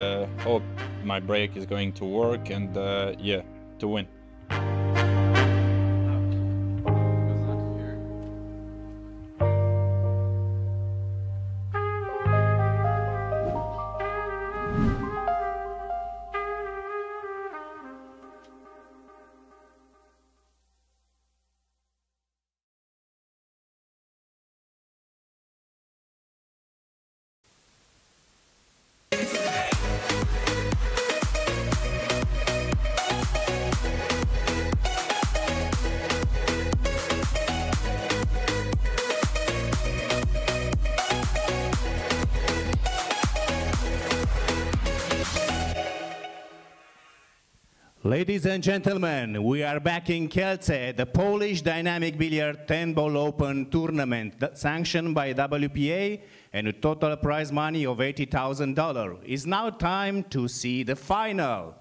Hope my break is going to work and yeah, to win. Ladies and gentlemen, we are back in Kielce, the Polish Dynamic Billiard 10-Ball Open Tournament sanctioned by WPA and a total prize money of $80,000. It's now time to see the final.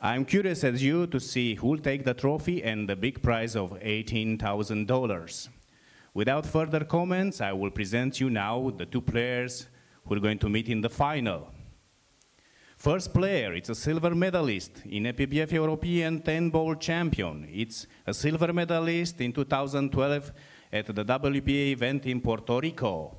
I'm curious as you to see who will take the trophy and the big prize of $18,000. Without further comments, I will present you now the two players who are going to meet in the final. First player, it's a silver medalist in EPBF European 10-ball champion. It's a silver medalist in 2012 at the WPA event in Puerto Rico.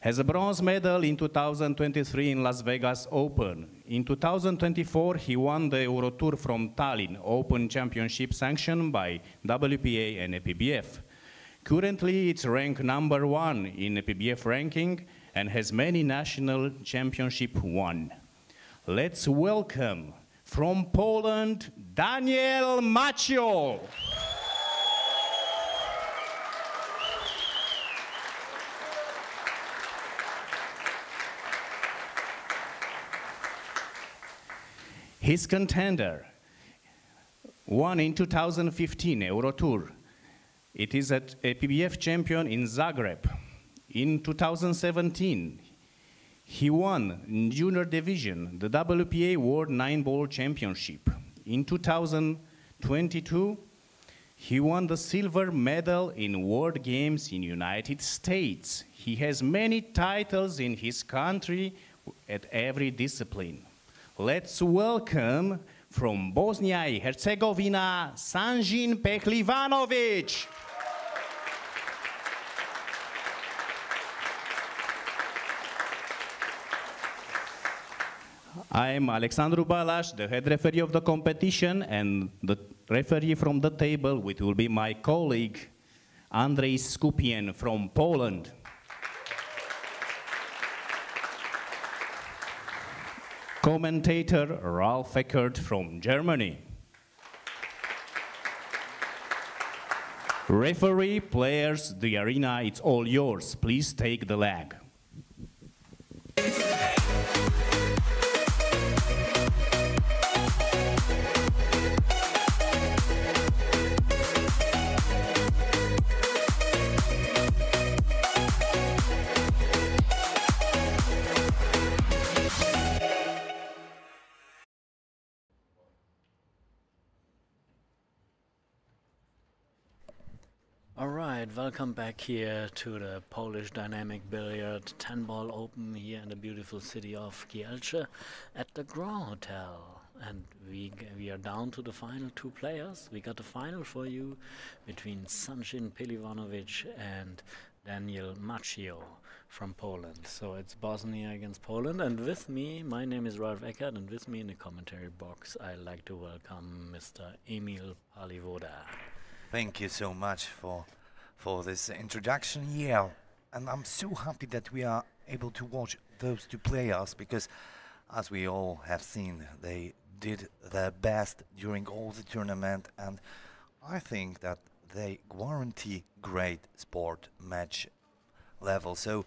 Has a bronze medal in 2023 in Las Vegas Open. In 2024, he won the Eurotour from Tallinn Open Championship sanctioned by WPA and EPBF. Currently, it's ranked #1 in EPBF ranking and has many national championships won. Let's welcome from Poland, D.Macioł. His contender won in 2015 Eurotour. It is a PBF champion in Zagreb. In 2017, he won in junior division the WPA World 9-Ball Championship. In 2022, he won the silver medal in World Games in United States. He has many titles in his country at every discipline. Let's welcome from Bosnia and Herzegovina, Sanjin Pehlivanovic. I'm Alexandru Balash, the head referee of the competition, and the referee from the table, which will be my colleague, Andrzej Skupien from Poland. Commentator, Ralf Eckert from Germany. Referee, players, the arena, it's all yours. Please take the leg. Welcome back here to the Polish Dynamic Billiard 10-Ball Open here in the beautiful city of Kielce at the Grand Hotel. And we are down to the final two players. We got a final for you between Sanjin Pehlivanovic and D.Macioł from Poland. So it's Bosnia against Poland, and with me, my name is Ralf Eckert, and with me in the commentary box I like to welcome Mr. Emil Palivoda. Thank you so much for this introduction, yeah, and I'm so happy that we are able to watch those two players, because as we all have seen, they did their best during all the tournament, and I think that they guarantee great sport match level. So,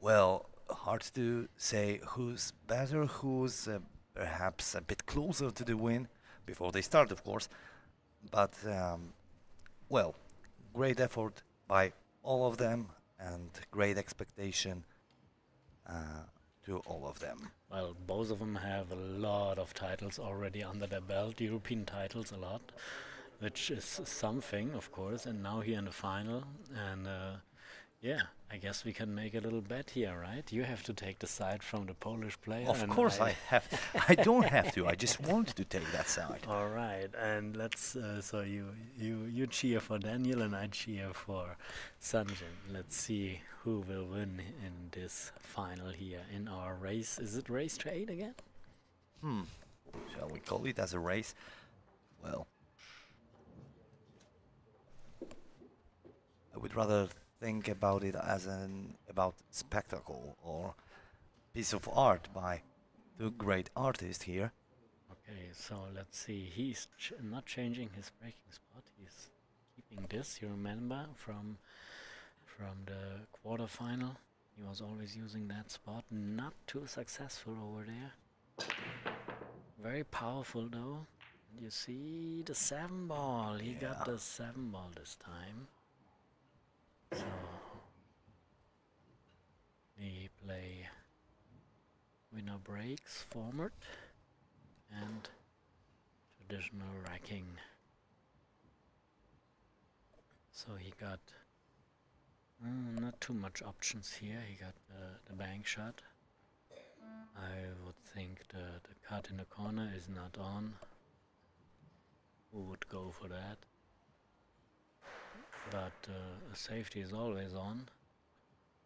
well, hard to say who's better, who's perhaps a bit closer to the win before they start, of course, but well, great effort by all of them and great expectation to all of them. Well, both of them have a lot of titles already under their belt, European titles a lot, which is something, of course, and now here in the final. And Yeah, I guess we can make a little bet here, right? You have to take the side from the Polish player. Of and course I have. I don't have to. I just want to take that side. All right, and let's. So you cheer for Daniel, and I cheer for Sanjay. Let's see who will win in this final here in our race. Is it race to 8 again? Shall we call it as a race? Well, I would rather think about it as about spectacle or piece of art by two great artists here. Okay, so let's see. He's not changing his breaking spot. He's keeping this. You remember from the quarterfinal? He was always using that spot. Not too successful over there. Very powerful though. And you see the 7 ball. He got the 7 ball this time. So we play winner breaks forward and traditional racking. So he got not too much options here. He got the bank shot. I would think the cut in the corner is not on. Who would go for that? But a safety is always on.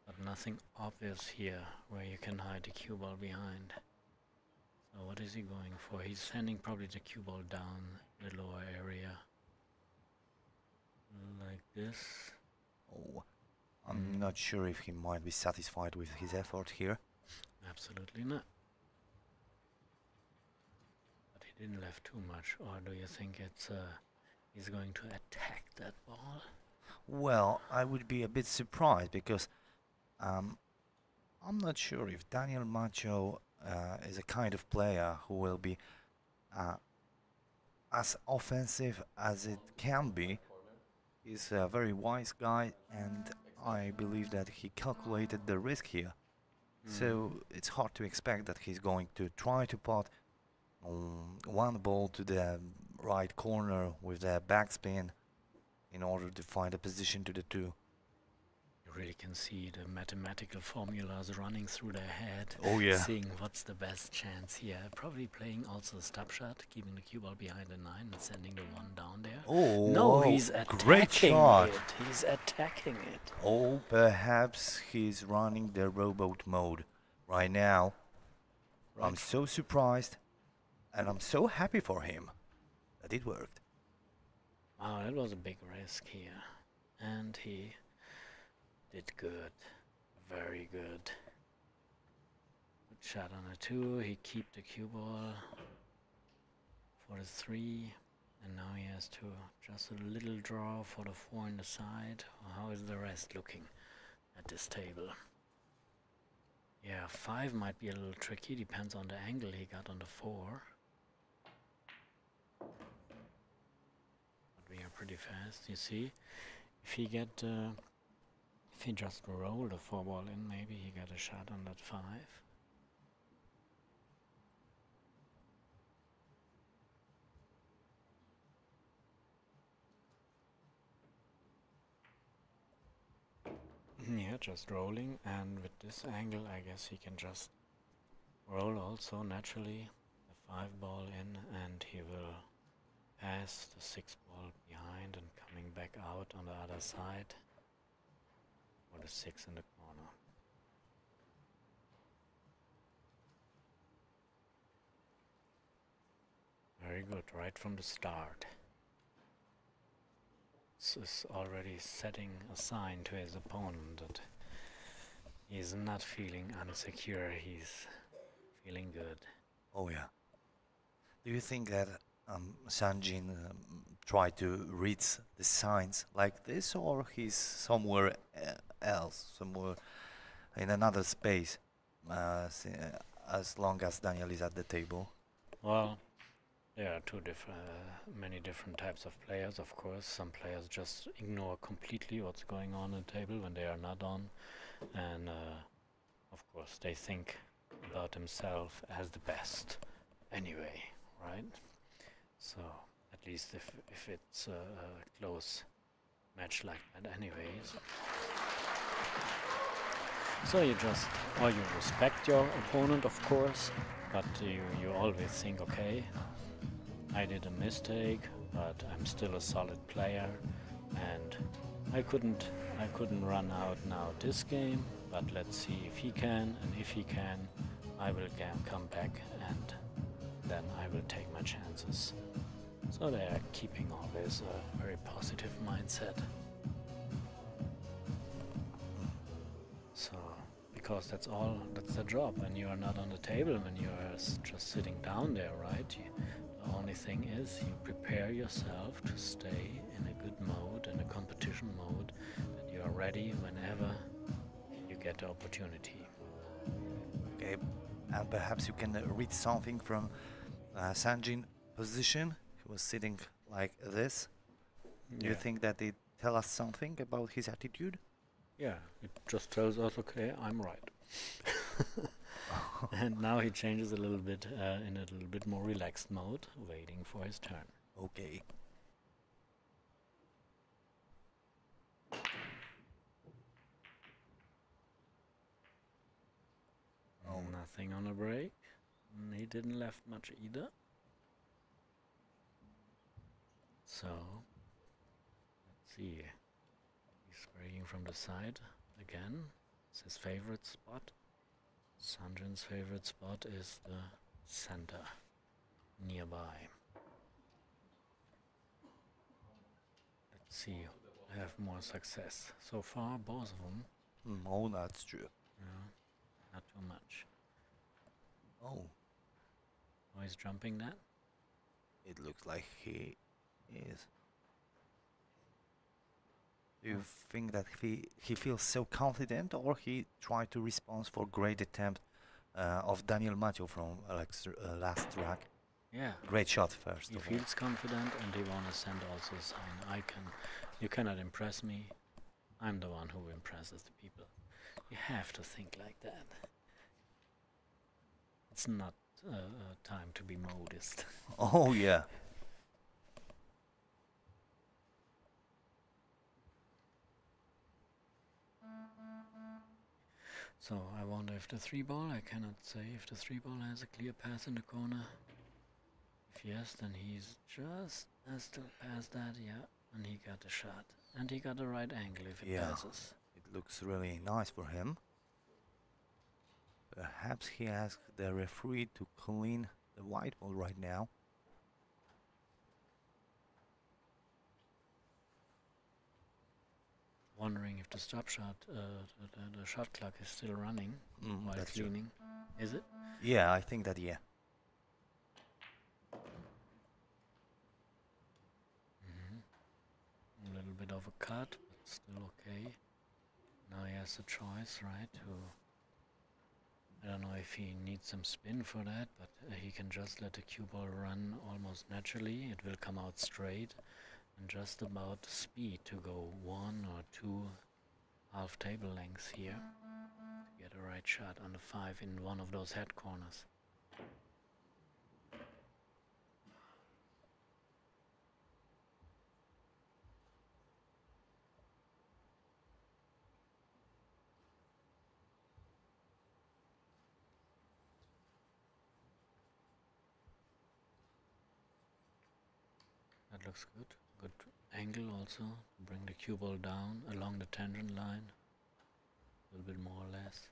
But nothing obvious here where you can hide the cue ball behind. So what is he going for? He's sending probably the cue ball down the lower area. Like this. Oh, I'm not sure if he might be satisfied with his effort here. Absolutely not. But he didn't left too much, or do you think it's he's going to attack that ball? Well, I would be a bit surprised because I'm not sure if D.Macioł is a kind of player who will be as offensive as it can be. He's a very wise guy, and I believe that he calculated the risk here. So it's hard to expect that he's going to try to pot one ball to the right corner with the backspin in order to find a position to the 2. You really can see the mathematical formulas running through their head. Oh yeah. Seeing what's the best chance here. Probably playing also a stop shot, keeping the cue ball behind the 9 and sending the 1 down there. Oh, no, he's great attacking shot. it. He's attacking it. Oh, perhaps he's running the rowboat mode right now. Right. I'm so surprised, and I'm so happy for him that it worked. Wow, that was a big risk here. And he did good. Very good. Good shot on a 2. He keep the cue ball for the 3. And now he has to just a little draw for the 4 in the side. How is the rest looking at this table? Yeah, 5 might be a little tricky. Depends on the angle he got on the 4. But we are pretty fast, you see. If he get, if he just roll the 4 ball in, maybe he got a shot on that 5. Yeah, just rolling, and with this angle I guess he can just roll also naturally the 5 ball in, and he will pass the 6 ball behind and coming back out on the other side for the 6 in the corner. Very good, right from the start. Is already setting a sign to his opponent that he's not feeling insecure, he's feeling good. Oh yeah. Do you think that Sanjay tried to read the signs like this, or he's somewhere else, somewhere in another space, as long as Daniel is at the table? Well, there are many different types of players, of course. Some players just ignore completely what's going on the table when they are not on. And, of course, they think about themselves as the best anyway, right? So, at least if it's a close match like that anyways. So you just, or you respect your opponent, of course, but you always think, okay, I did a mistake, but I'm still a solid player, and I couldn't run out now this game, but let's see if he can, and if he can, I will come back, and then I will take my chances. So they are keeping always a very positive mindset. So, because that's the job when you are not on the table, when you are just sitting down there, right? The only thing is you prepare yourself to stay in a good mode, in a competition mode, that you are ready whenever you get the opportunity. Okay, and perhaps you can read something from Sanjin's position. He was sitting like this. Do you think that it tell us something about his attitude? Yeah, it just tells us, okay, I'm right. And now he changes a little bit in a little bit more relaxed mode, waiting for his turn. Okay. Oh. Nothing on a break. He didn't left much either. So, let's see. He's breaking from the side again. It's his favorite spot. Sanjin's favorite spot is the center nearby. Let's see who have more success. So far, both of them. Oh, that's true. Yeah, not too much. Oh, Oh, he's jumping that? it looks like he is. Do you think that he feels so confident, or he tried to respond for great attempt of D.Macioł from last track? Yeah. Great shot first. He feels confident, and he want to send also a sign. You cannot impress me. I'm the one who impresses the people. You have to think like that. It's not time to be modest. Oh yeah. So I wonder if the 3-ball, I cannot say if the 3-ball has a clear pass in the corner. If yes, then he's just has to pass that, yeah, and he got the shot. And he got the right angle if it passes. It looks really nice for him. Perhaps he asked the referee to clean the white ball right now. Wondering if the stop shot, the shot clock is still running while That's cleaning. Is it? Yeah, I think that, yeah. A little bit of a cut, but still okay. Now he has a choice, right? I don't know if he needs some spin for that, but he can just let the cue ball run almost naturally. It will come out straight and just about the speed to go 1 or 2 half table lengths here to get a right shot on the 5 in one of those head corners. That looks good. Good angle also. Bring the cue ball down along the tangent line. A little bit more or less.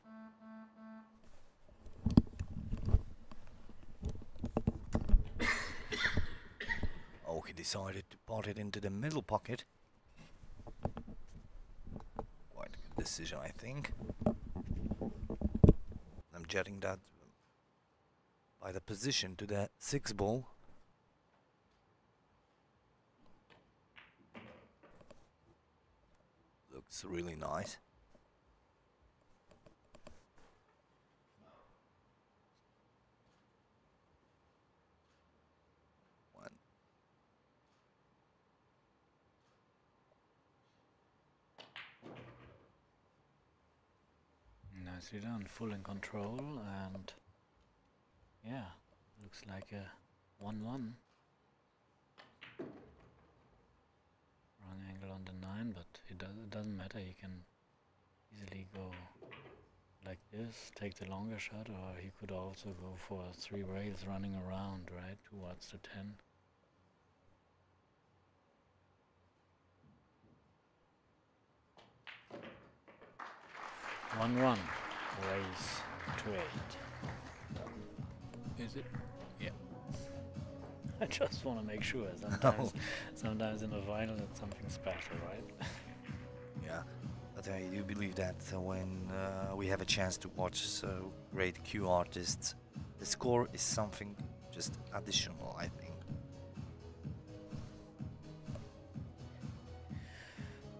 Oh, he decided to pot it into the middle pocket. Quite a good decision, I think. I'm judging that by the position to the 6-ball. Looks really nice. Nicely done, full in control, and yeah, looks like a 1-1. Wrong angle on the 9, but it doesn't matter. easily go like this, take the longer shot, or he could also go for 3 rails running around, right, towards the 10. One, race to 8. Is it? Yeah. I just want to make sure. Sometimes in a final it's something special, right? Yeah, but I do believe that when we have a chance to watch so great cue artists, the score is something just additional, I think.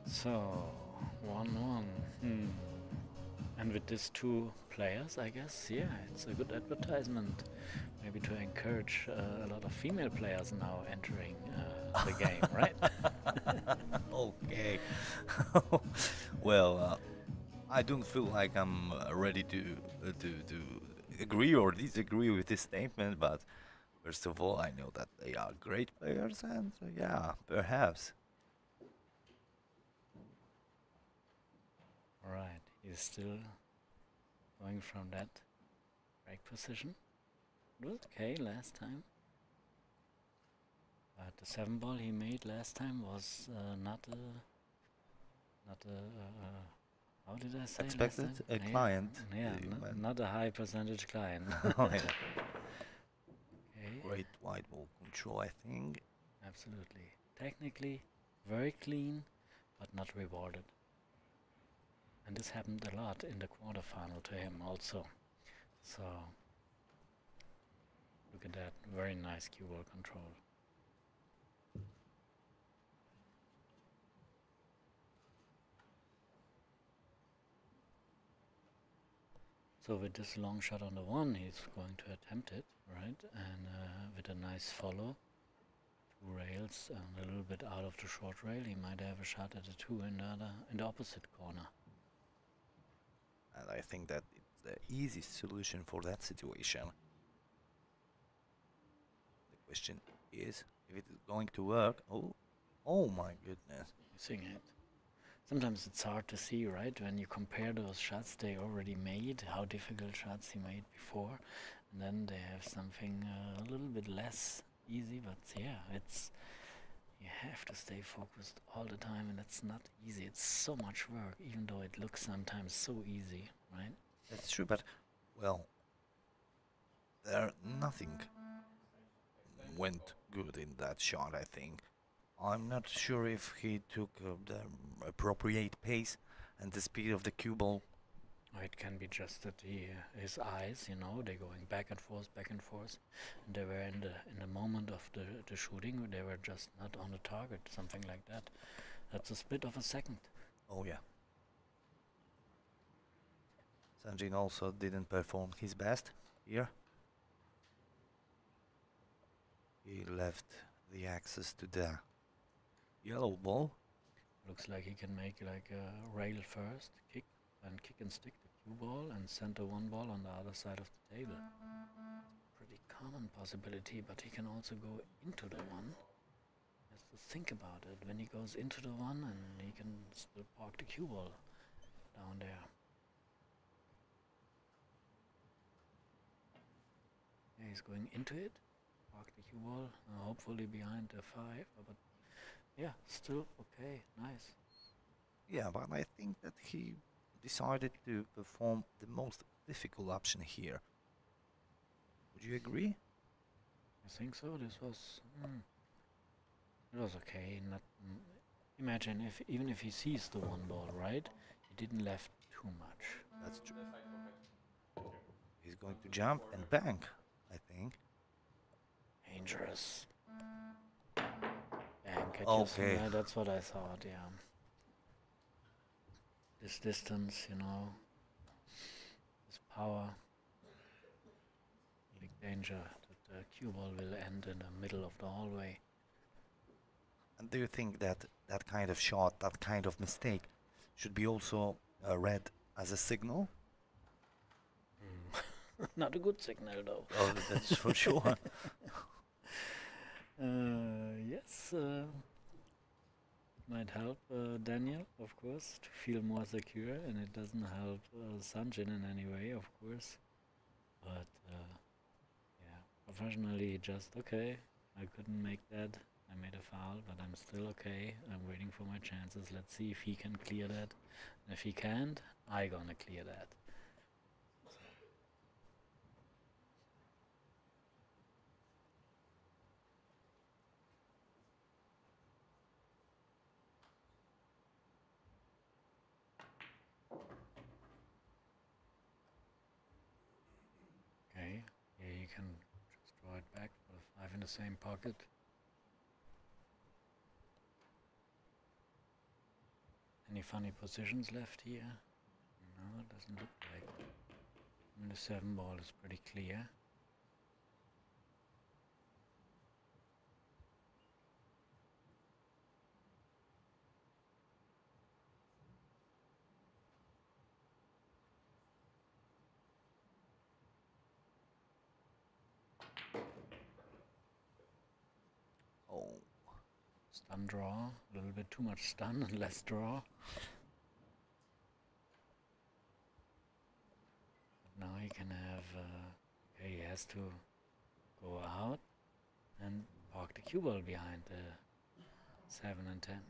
So, 1-1. And with these 2 players, I guess, yeah, it's a good advertisement. Maybe to encourage a lot of female players now entering the game, right? Okay. Well, I don't feel like I'm ready to agree or disagree with this statement, but first of all, I know that they are great players, and yeah, perhaps. Alright, he's still going from that break position. It was okay last time. But the 7 ball he made last time was not a how did I say Expected last time? a client. Yeah, not a high percentage client. Oh, yeah. Okay. Great wide ball control, I think. Absolutely. Technically very clean, but not rewarded. And this happened a lot in the quarterfinal to him also. So look at that, very nice cue ball control. So with this long shot on the 1, he's going to attempt it, right? And with a nice follow, 2 rails and a little bit out of the short rail, he might have a shot at the 2 in the opposite corner. And I think that it's the easiest solution for that situation. The question is if it is going to work. Oh my goodness. Missing it. Sometimes it's hard to see, right? When you compare those shots they already made, how difficult shots he made before, and then they have something a little bit less easy, but yeah, you have to stay focused all the time, and it's not easy. It's so much work, even though it looks sometimes so easy, right? That's true, but well, nothing went good in that shot, I think. I'm not sure if he took the appropriate pace and the speed of the cue ball. Or it can be just that his eyes, you know, they're going back and forth, and they were in the moment of the shooting, they were just not on the target, something like that. That's a split of a second. Oh yeah. Sanjin also didn't perform his best here. He left the access to the yellow ball. Looks like he can make like a rail first, kick and stick the cue ball and center 1 ball on the other side of the table. Pretty common possibility, but he can also go into the 1. He has to think about it. When he goes into the 1, and he can still park the cue ball down there. Yeah, he's going into it, park the cue ball, hopefully behind the 5, but yeah, still okay, nice. Yeah, but I think that he decided to perform the most difficult option here. Would you agree? I think so. This was it was okay. Not imagine even if he sees the 1 ball, right? He didn't left too much. That's true. He's going to jump and bank, I think. Dangerous. Bank at Okay. yeah, that's what I thought, yeah. This distance, you know, this power, big danger that the cue ball will end in the middle of the hallway. And do you think that that kind of shot, that kind of mistake, should be also read as a signal? Not a good signal, though. Oh, that's for sure. Yes. might help Daniel, of course, to feel more secure, and it doesn't help Sanjin in any way, of course. But yeah, professionally, just okay. I couldn't make that. I made a foul, but I'm still okay. I'm waiting for my chances. Let's see if he can clear that. And if he can't, I gonna clear that. Okay, yeah, you can just draw it back for the 5 in the same pocket. Any funny positions left here? No, it doesn't look like. And the 7 ball is pretty clear. Oh. Stun draw, a little bit too much stun and less draw. But now he can have, okay, he has to go out and park the cue ball behind the 7 and 10.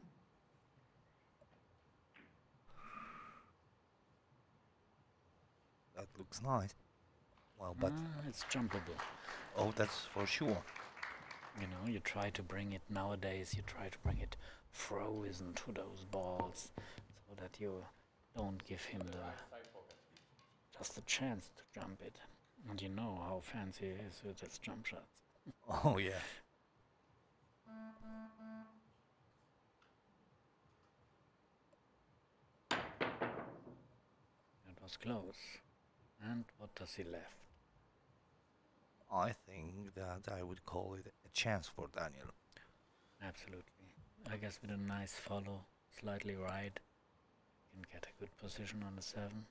That looks nice. Well, but it's jumpable. oh, that's for sure. You know, you try to bring it nowadays, you try to bring it frozen to those balls so that you don't give him just a chance to jump it. And you know how fancy he is with his jump shots. Oh, yeah. It was close. And what does he left? I think that I would call it a chance for Daniel. Absolutely. I guess with a nice follow, slightly right, you can get a good position on the 7.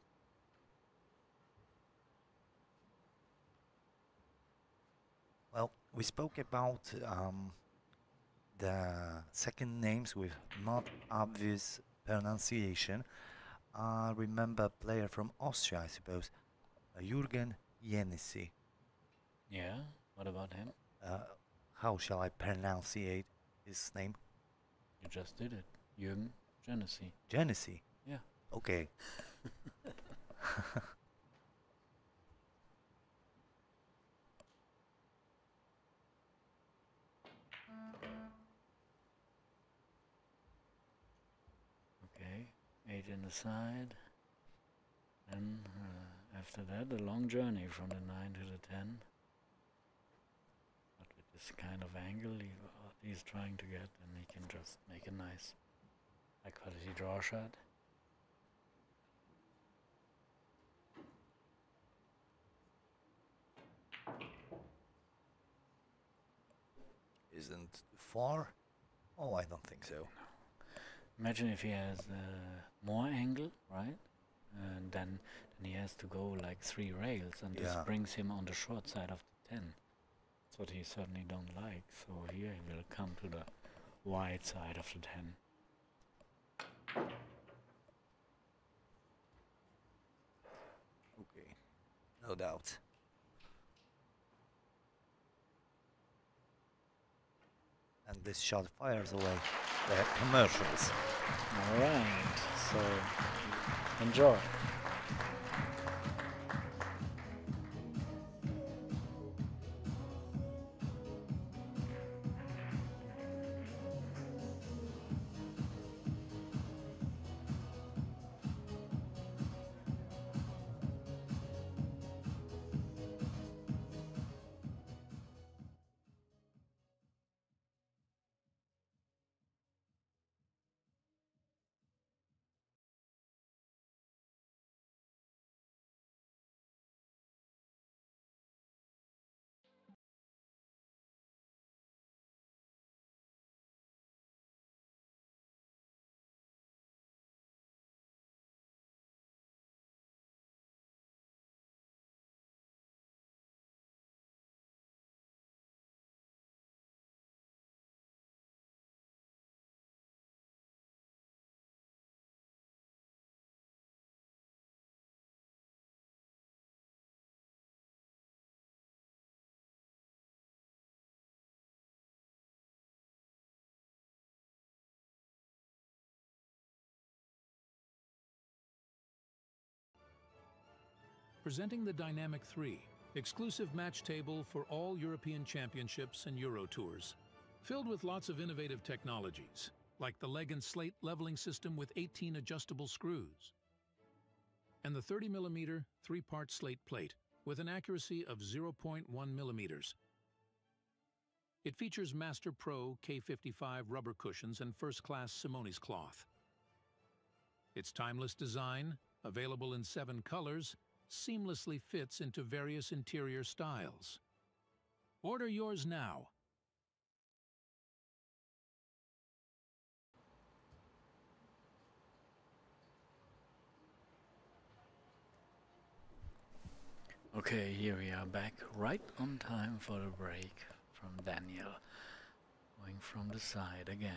Well, we spoke about the second names with not obvious pronunciation. I remember a player from Austria, I suppose, Jürgen Jenisi. Yeah, what about him? How shall I pronunciate his name? You just did it. Jürgen Jenisi. Jenisi? Yeah. Okay. Okay, 8 in the side. And after that, a long journey from the 9 to the 10. But with this kind of angle he's trying to get, and he can just make a nice high quality draw shot. Isn't far? Oh, I don't think so. No. Imagine if he has more angle, right? And then he has to go like 3 rails, and this brings him on the short side of the 10. That's what he certainly don't like. So here he will come to the wide side of the 10. Okay, no doubt. And this shot fires away the commercials. All right, so enjoy. presenting the Dynamic 3, exclusive match table for all European championships and Euro tours. Filled with lots of innovative technologies, like the leg and slate leveling system with 18 adjustable screws, and the 30mm 3-part slate plate with an accuracy of 0.1 millimeters. It features Master Pro K55 rubber cushions and first-class Simonis cloth. Its timeless design, available in 7 colors, seamlessly fits into various interior styles. Order yours now. Okay, here we are back right on time for the break from Daniel. Going from the side again.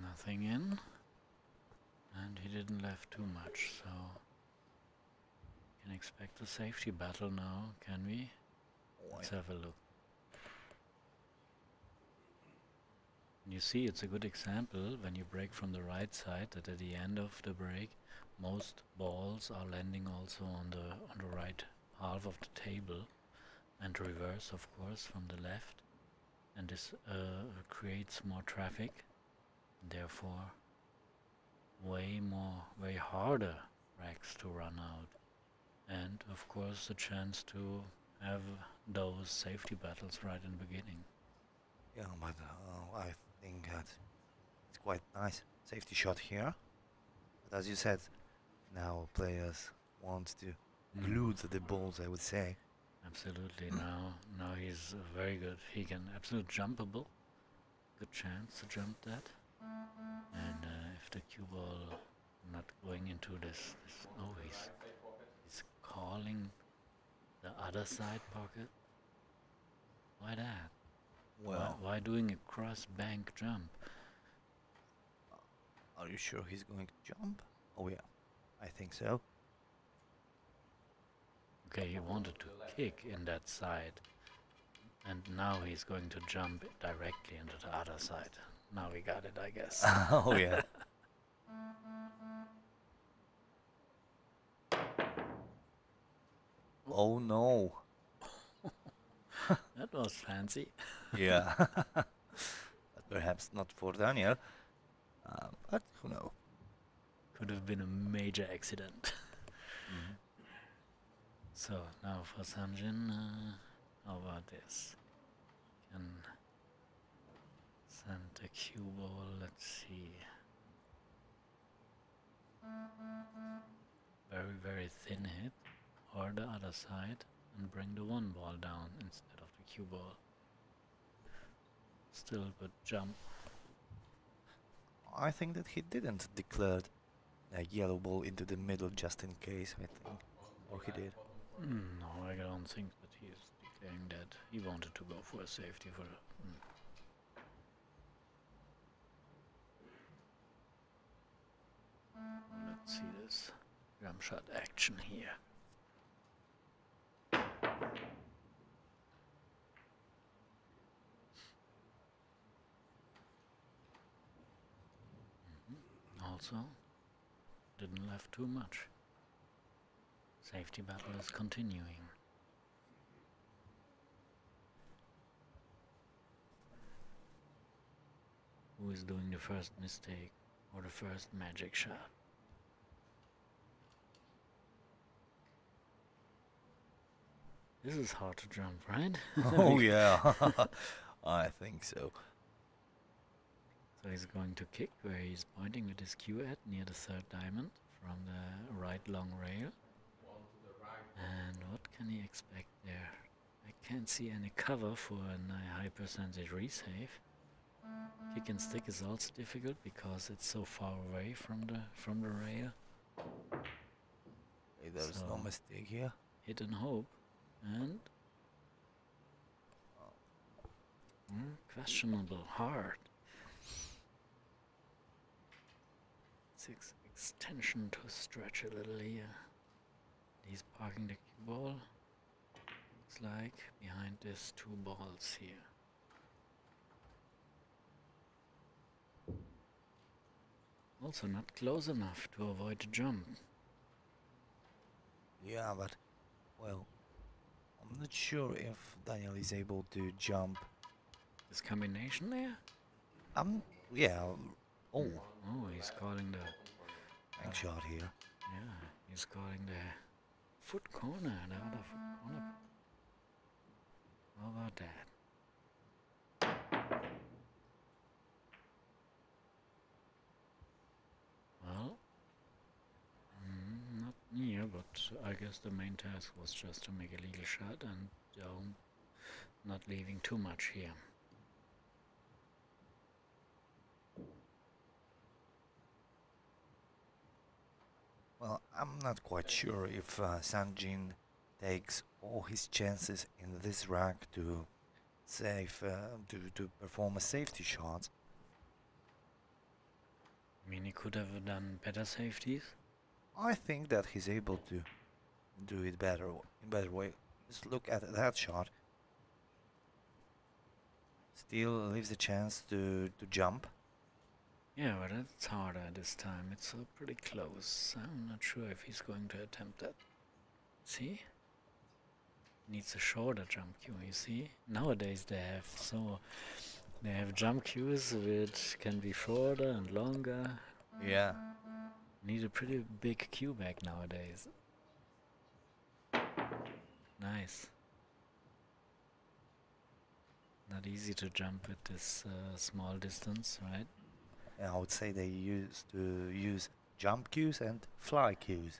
Nothing in. And he didn't left too much, so can expect a safety battle now, can we? Let's have a look. You see, it's a good example when you break from the right side that at the end of the break most balls are landing also on the right half of the table, and reverse of course from the left, and this creates more traffic, therefore way harder racks to run out, and of course the chance to have those safety battles right in the beginning. Yeah, but I think that it's quite nice safety shot here. But as you said, now players want to glue to the balls, I would say. Absolutely. Now he's very good. He can absolute jumpable. Good chance to jump that. And if the cue ball not going into this oh, he's calling the other side pocket. Why that? Well, why doing a cross bank jump? are you sure he's going to jump? Oh yeah, I think so. Okay, he wanted to kick in that side, and now he's going to jump directly into the other side. Now we got it, I guess. Oh yeah. Oh no. That was fancy. Yeah. But perhaps not for Daniel. But who knows? Could have been a major accident. So now for Sanjin, how about this? Can send the cue ball, let's see. Very thin hit, or the other side, and bring the 1 ball down instead of the cue ball. Still good jump. I think that he didn't declare a yellow ball into the middle just in case, I think. Or he did. No, I don't think that he is declaring that. He wanted to go for a safety for Let's see this jump shot action here. Also, didn't left too much. Safety battle is continuing. Who is doing the first mistake or the first magic shot? This is hard to jump, right? Oh yeah. I think so. So he's going to kick where he's pointing with his cue at near the 3rd diamond from the right long rail. And what can he expect there? I can't see any cover for a high percentage resave. Kick and stick is also difficult because it's so far away from the rail. Hey, there's no mistake here. Hit and hope, and questionable, hard. extension to stretch a little here. He's parking the cue ball. Looks like behind these two balls here. Also not close enough to avoid the jump. Yeah, but, well, I'm not sure if Daniel is able to jump. This combination there? Yeah. Oh, Oh, he's calling the... bank shot here. Yeah, he's calling the foot corner, the other foot corner. How about that? Well, not near, but I guess the main task was just to make a legal shot and not leaving too much here. Well, I'm not quite sure if Sanjin takes all his chances in this rack to save, to perform a safety shot. I mean, he could have done better safeties. I think that he's able to do it better, in better way. Just look at that shot. Still leaves a chance to jump. Yeah, but it's harder this time. It's pretty close. I'm not sure if he's going to attempt that. See? Needs a shorter jump cue, you see? Nowadays they have jump cues which can be shorter and longer. Yeah. Need a pretty big cue back nowadays. Nice. Not easy to jump at this small distance, right? I would say they used to use jump cues and fly cues.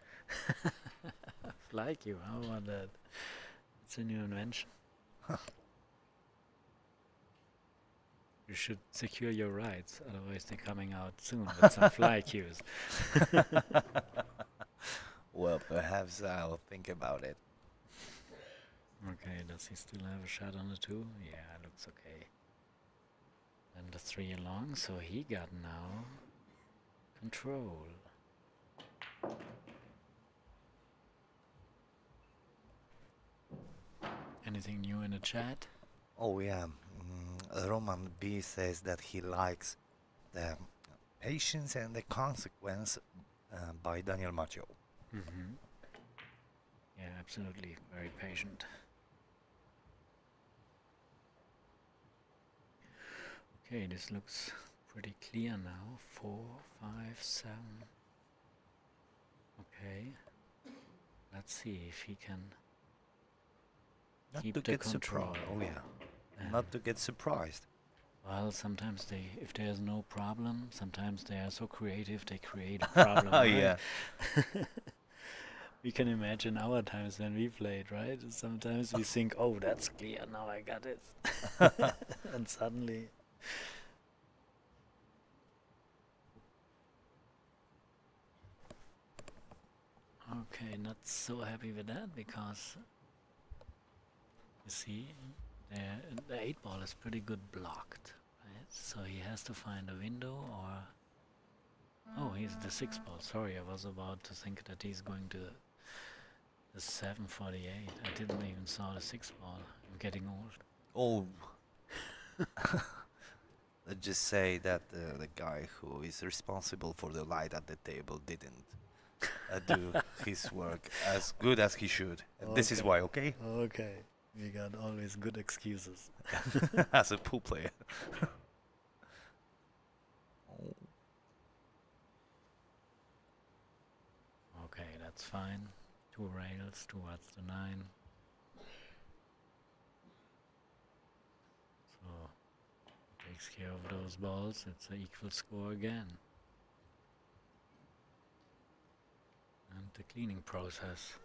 Fly cue, how about that? It's a new invention. You should secure your rights, otherwise they're coming out soon with some fly cues. Well, perhaps I'll think about it. Okay, does he still have a shot on the 2? Yeah, looks okay. And the 3 along, so he got now control. Anything new in the chat? Oh yeah, Roman B says that he likes the patience and the consequence by D.Macioł. Yeah, absolutely, very patient. Okay, this looks pretty clear now. 4, 5, 7. Okay, let's see if he can Not keep to the get control. surprised. Oh yeah, And not to get surprised. well, sometimes if there's no problem, sometimes they are so creative they create a problem. Oh right? yeah. We can imagine our times when we played, right? Sometimes we think, oh, that's clear, now I got it. And suddenly... Okay, not so happy with that because, you see, the 8 ball is pretty good blocked, right? So he has to find a window or... Oh, he's the 6 ball. Sorry, I was about to think that he's going to the 748. I didn't even saw the 6 ball. I'm getting old. Oh. Let's just say that the guy who is responsible for the light at the table didn't do his work as good as he should. And this is why, okay? Okay. We got always good excuses. As a pool player. Okay, that's fine. 2 rails towards the 9. So, takes care of those balls. It's an equal score again. And the cleaning process.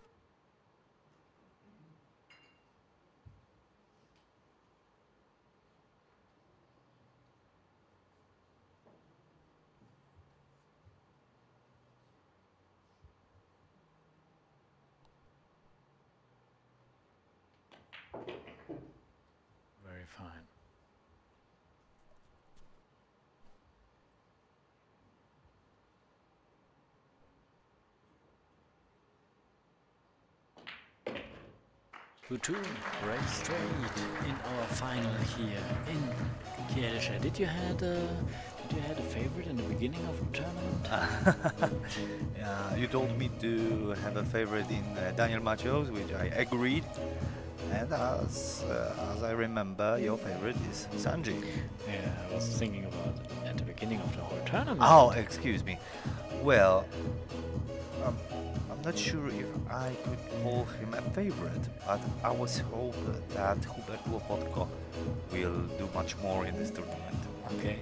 Very fine. 2-2, race straight in our final here in Kielce. Did you had a favorite in the beginning of the tournament? Yeah, you told me to have a favorite in D.Macioł, which I agreed. And as I remember, your favorite is Sanji. Yeah, I was thinking about it at the beginning of the whole tournament. Oh, excuse me. Well, I'm not sure if I could call him a favorite, but I was hoping that Hubert Łopotko will do much more in this tournament. Okay.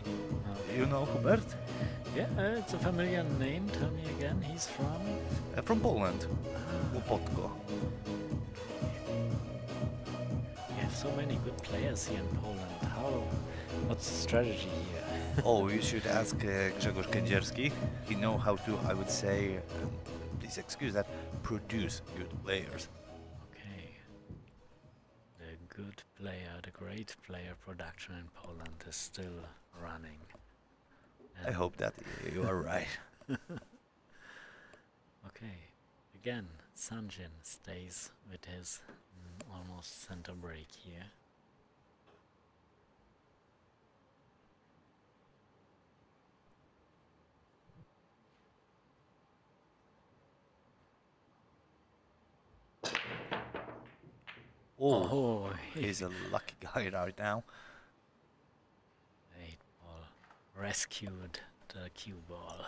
You know Hubert? Yeah, it's a familiar name. Tell me again, he's from? From Poland. Łopotko. We have so many good players here in Poland. What's the strategy here? Oh, you should ask Grzegorz Kędzierski. He knows how to, I would say, please excuse that, produce good players. Okay. The good player, the great player production in Poland is still running. I hope that you are right. Okay. Again, Sanjin stays with his almost center break here. Oh, he's a lucky guy right now. 8-ball rescued the cue ball.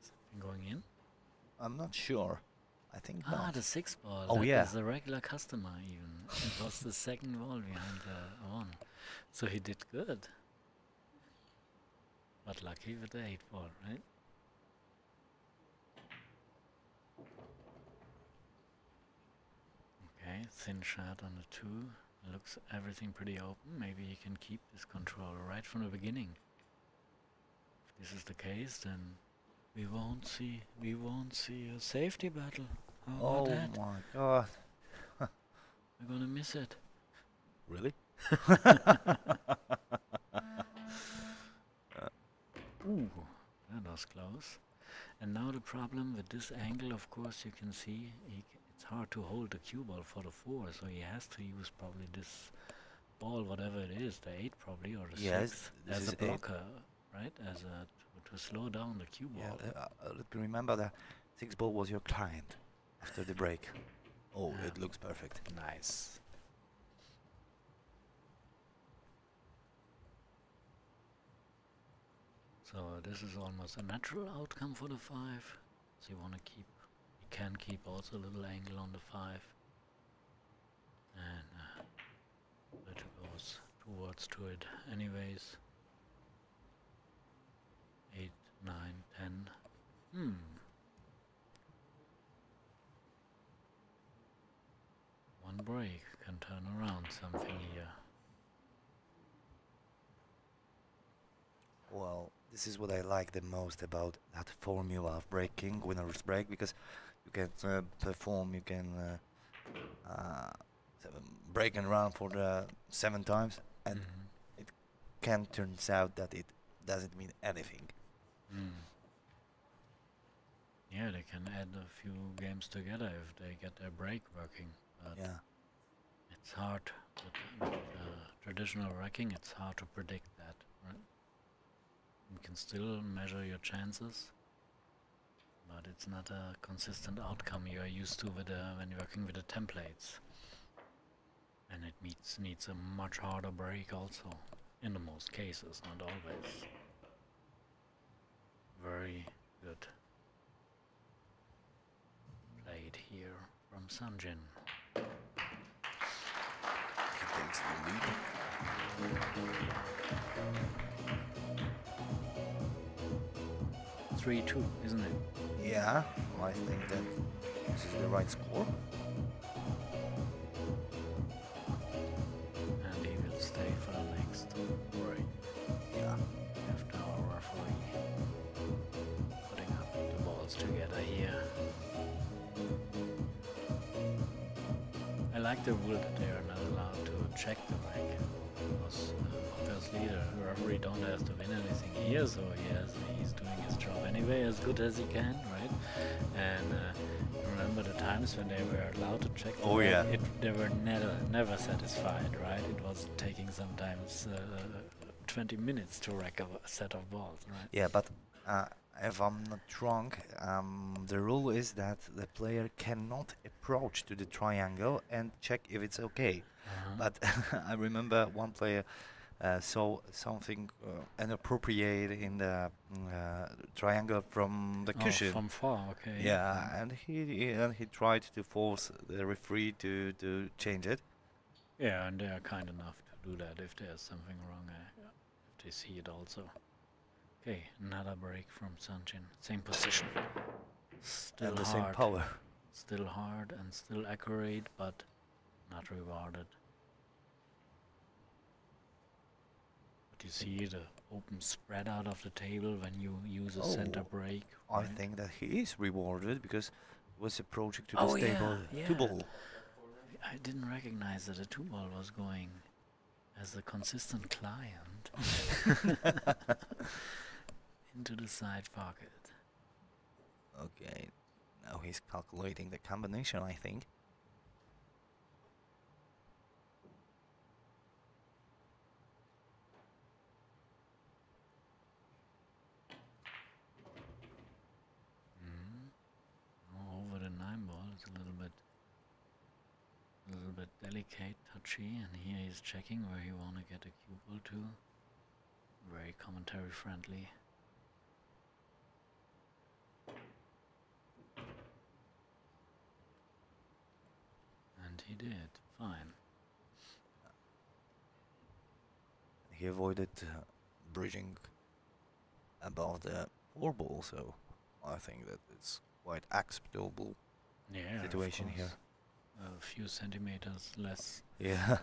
Something going in? I'm not sure. I think Ah, not. the 6-ball. Oh, that yeah. is a regular customer even. It was the second ball behind the one. So he did good. But lucky with the 8-ball, right? Okay, thin shot on the 2. Looks everything pretty open. Maybe he can keep this control right from the beginning. If this is the case, then we won't see a safety battle. How about that? Oh my god. We're gonna miss it. Really? Ooh, that was close. And now the problem with this angle, of course, you can see it's hard to hold the cue ball for the 4, so he has to use probably this ball, whatever it is, the 8 probably, or the 6, as a blocker, right? As a to slow down the cue ball. Yeah, let me remember that 6 ball was your client after the break. Oh, Yeah. it looks perfect. Nice. So this is almost a natural outcome for the 5. So you can keep also a little angle on the 5. And it goes towards to it anyways. 8, 9, 10. One break can turn around something here. Well, this is what I like the most about that formula of breaking, winner's break, because you can perform, you can break and run for the 7 times, and it can turns out that it doesn't mean anything. Yeah, they can add a few games together if they get their break working. But Yeah. it's hard with traditional racking. It's hard to predict that, right? You can still measure your chances, but it's not a consistent outcome you are used to with when you're working with the templates. And it needs a much harder break also, in the most cases, not always. Very good played here from Sanjin. He takes the lead. 3-2, isn't it? Yeah, I think that this is the right score. And he will stay for the next break. Yeah. After our referee putting up the balls together here. I like the rule that they are not allowed to check the rack. Because obviously the referee don't have to win anything here, so he's doing his job anyway as good as he can, right? And remember the times when they were allowed to check the Oh, ball. yeah. They were never satisfied, right? It was taking sometimes 20 minutes to rack a set of balls, right? Yeah, but if I'm not wrong, the rule is that the player cannot approach to the triangle and check if it's okay. But I remember one player saw something inappropriate in the triangle from the cushion. From far, okay. Yeah, and he tried to force the referee to change it. Yeah, and they are kind enough to do that if there's something wrong, if they see it also. Okay, another break from Sanchin. Same position. Still And the hard. same power. Still hard and still accurate, but not rewarded. But you see the open spread out of the table when you use a center break. I right? think that he is rewarded because he was approaching to the stable two ball. I didn't recognize that a 2-ball was going as a consistent client into the side pocket. Okay, now he's calculating the combination, I think. Over the 9-ball, it's a little bit delicate, touchy, and here he's checking where he want to get a cue ball to. Very commentary friendly. And he did, fine. He avoided bridging above the 4-ball, so I think that it's quite acceptable situation here. A few centimeters less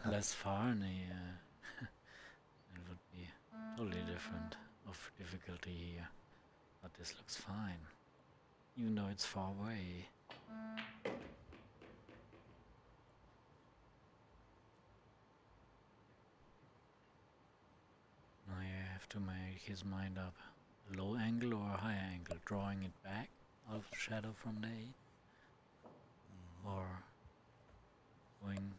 less far, and it would be totally different of difficulty here. But this looks fine, even though it's far away. Now you have to make his mind up. Low angle or high angle, drawing it back out of the shadow from the 8, or going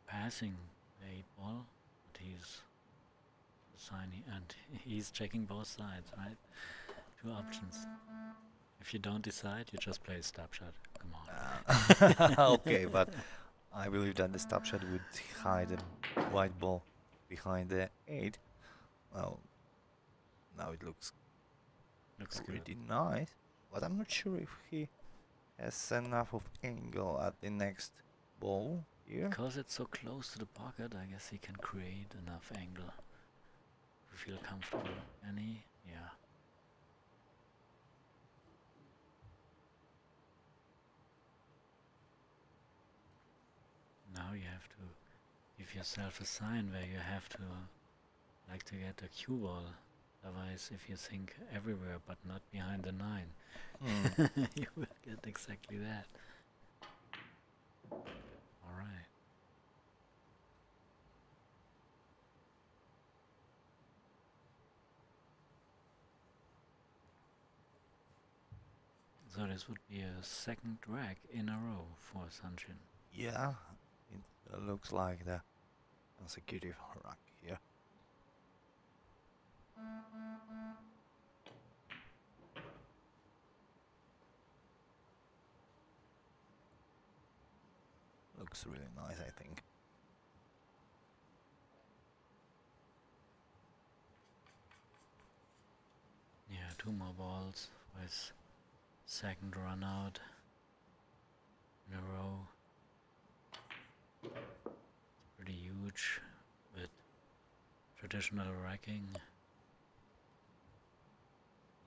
passing the 8-ball, but he's signing and he's checking both sides, right? 2 options. If you don't decide, you just play a stop shot. Come on. Okay, but I believe that the stop shot would hide the white ball behind the 8. Well, now it looks pretty nice, but I'm not sure if he has enough of angle at the next ball here. Because it's so close to the pocket, I guess he can create enough angle. If you feel comfortable. Any? Yeah. Now you have to give yourself a sign where you have to like to get a cue ball. Otherwise, if you think everywhere but not behind the 9, you will get exactly that. All right. So this would be a second rack in a row for Sanchin. Yeah, it looks like the consecutive rack here. Looks really nice, I think. Yeah, 2 more balls for his second run out in a row. It's pretty huge with traditional racking.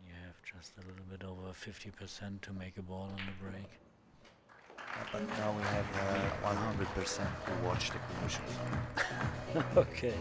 You have just a little bit over 50% to make a ball on the break. But now we have 100% to watch the commotions. Okay.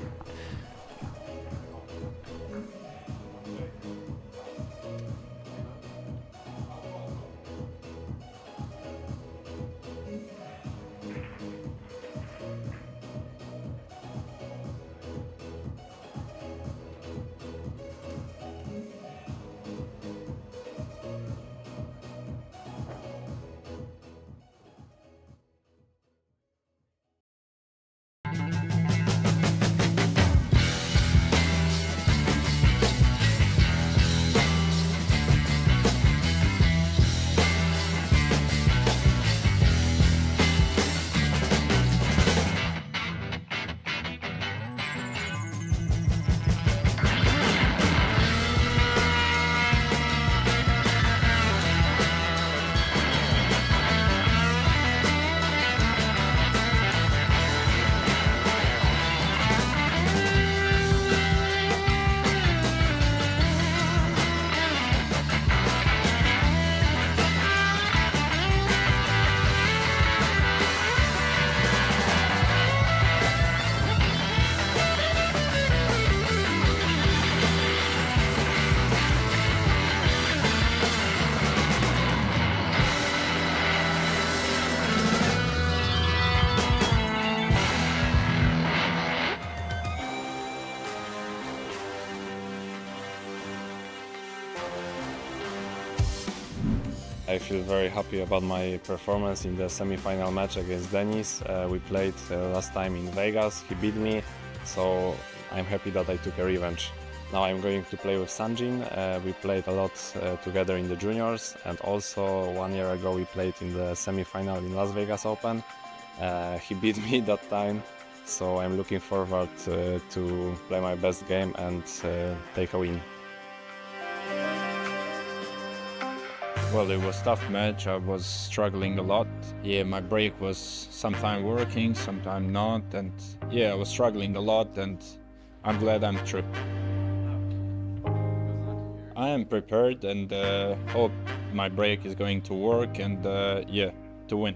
I feel very happy about my performance in the semi-final match against Denis. We played last time in Vegas, he beat me, so I'm happy that I took a revenge. Now I'm going to play with Sanjin. We played a lot together in the juniors, and also 1 year ago we played in the semi-final in Las Vegas Open. He beat me that time, so I'm looking forward to play my best game and take a win. Well, it was a tough match. I was struggling a lot. Yeah, my break was sometimes working, sometimes not, and yeah, I was struggling a lot, and I'm glad I'm through. I am prepared and hope my break is going to work and yeah, to win.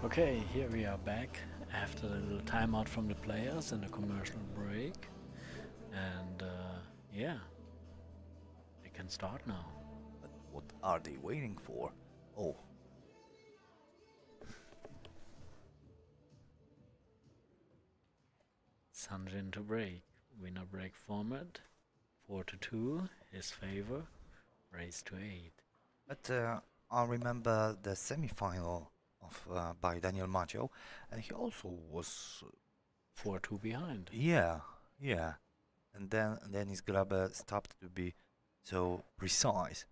Okay, here we are back after the little timeout from the players and the commercial break. And yeah, we can start now. But what are they waiting for? Oh. Sanjin to break. Winner break format. 4-2, his favor. Raise to 8. But I remember the semi-final of by D.Macioł, and he also was 4-2 behind. Yeah. And then his grabber stopped to be so precise,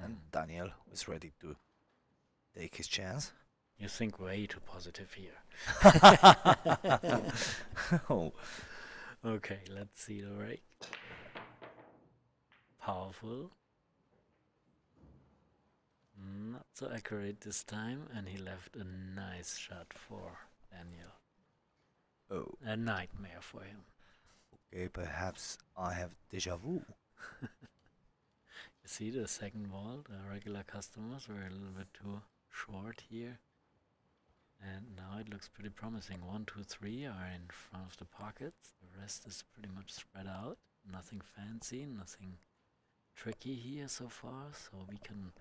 and Daniel was ready to take his chance. You think way too positive here. Oh. Okay, let's see the break. Powerful. Not so accurate this time, and he left a nice shot for Daniel. Oh. A nightmare for him. Okay, perhaps I have déjà vu. You see the second ball, the regular customers were a little bit too short here. And now it looks pretty promising. 1, 2, 3 are in front of the pockets. The rest is pretty much spread out. Nothing fancy, nothing tricky here so far. So we can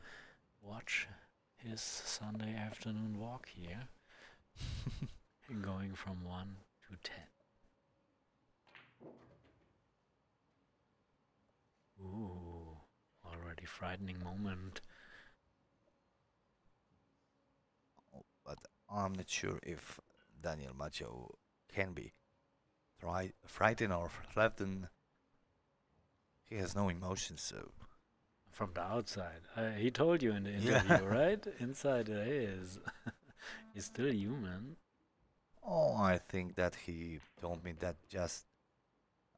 watch his Sunday afternoon walk here. Going from 1 to 10. Ooh, already frightening moment. Oh, but I'm not sure if D.Macioł can be frightened or threatened. He has no emotions, so. From the outside. He told you in the interview, right? Inside he is. He's still human. Oh, I think that he told me that just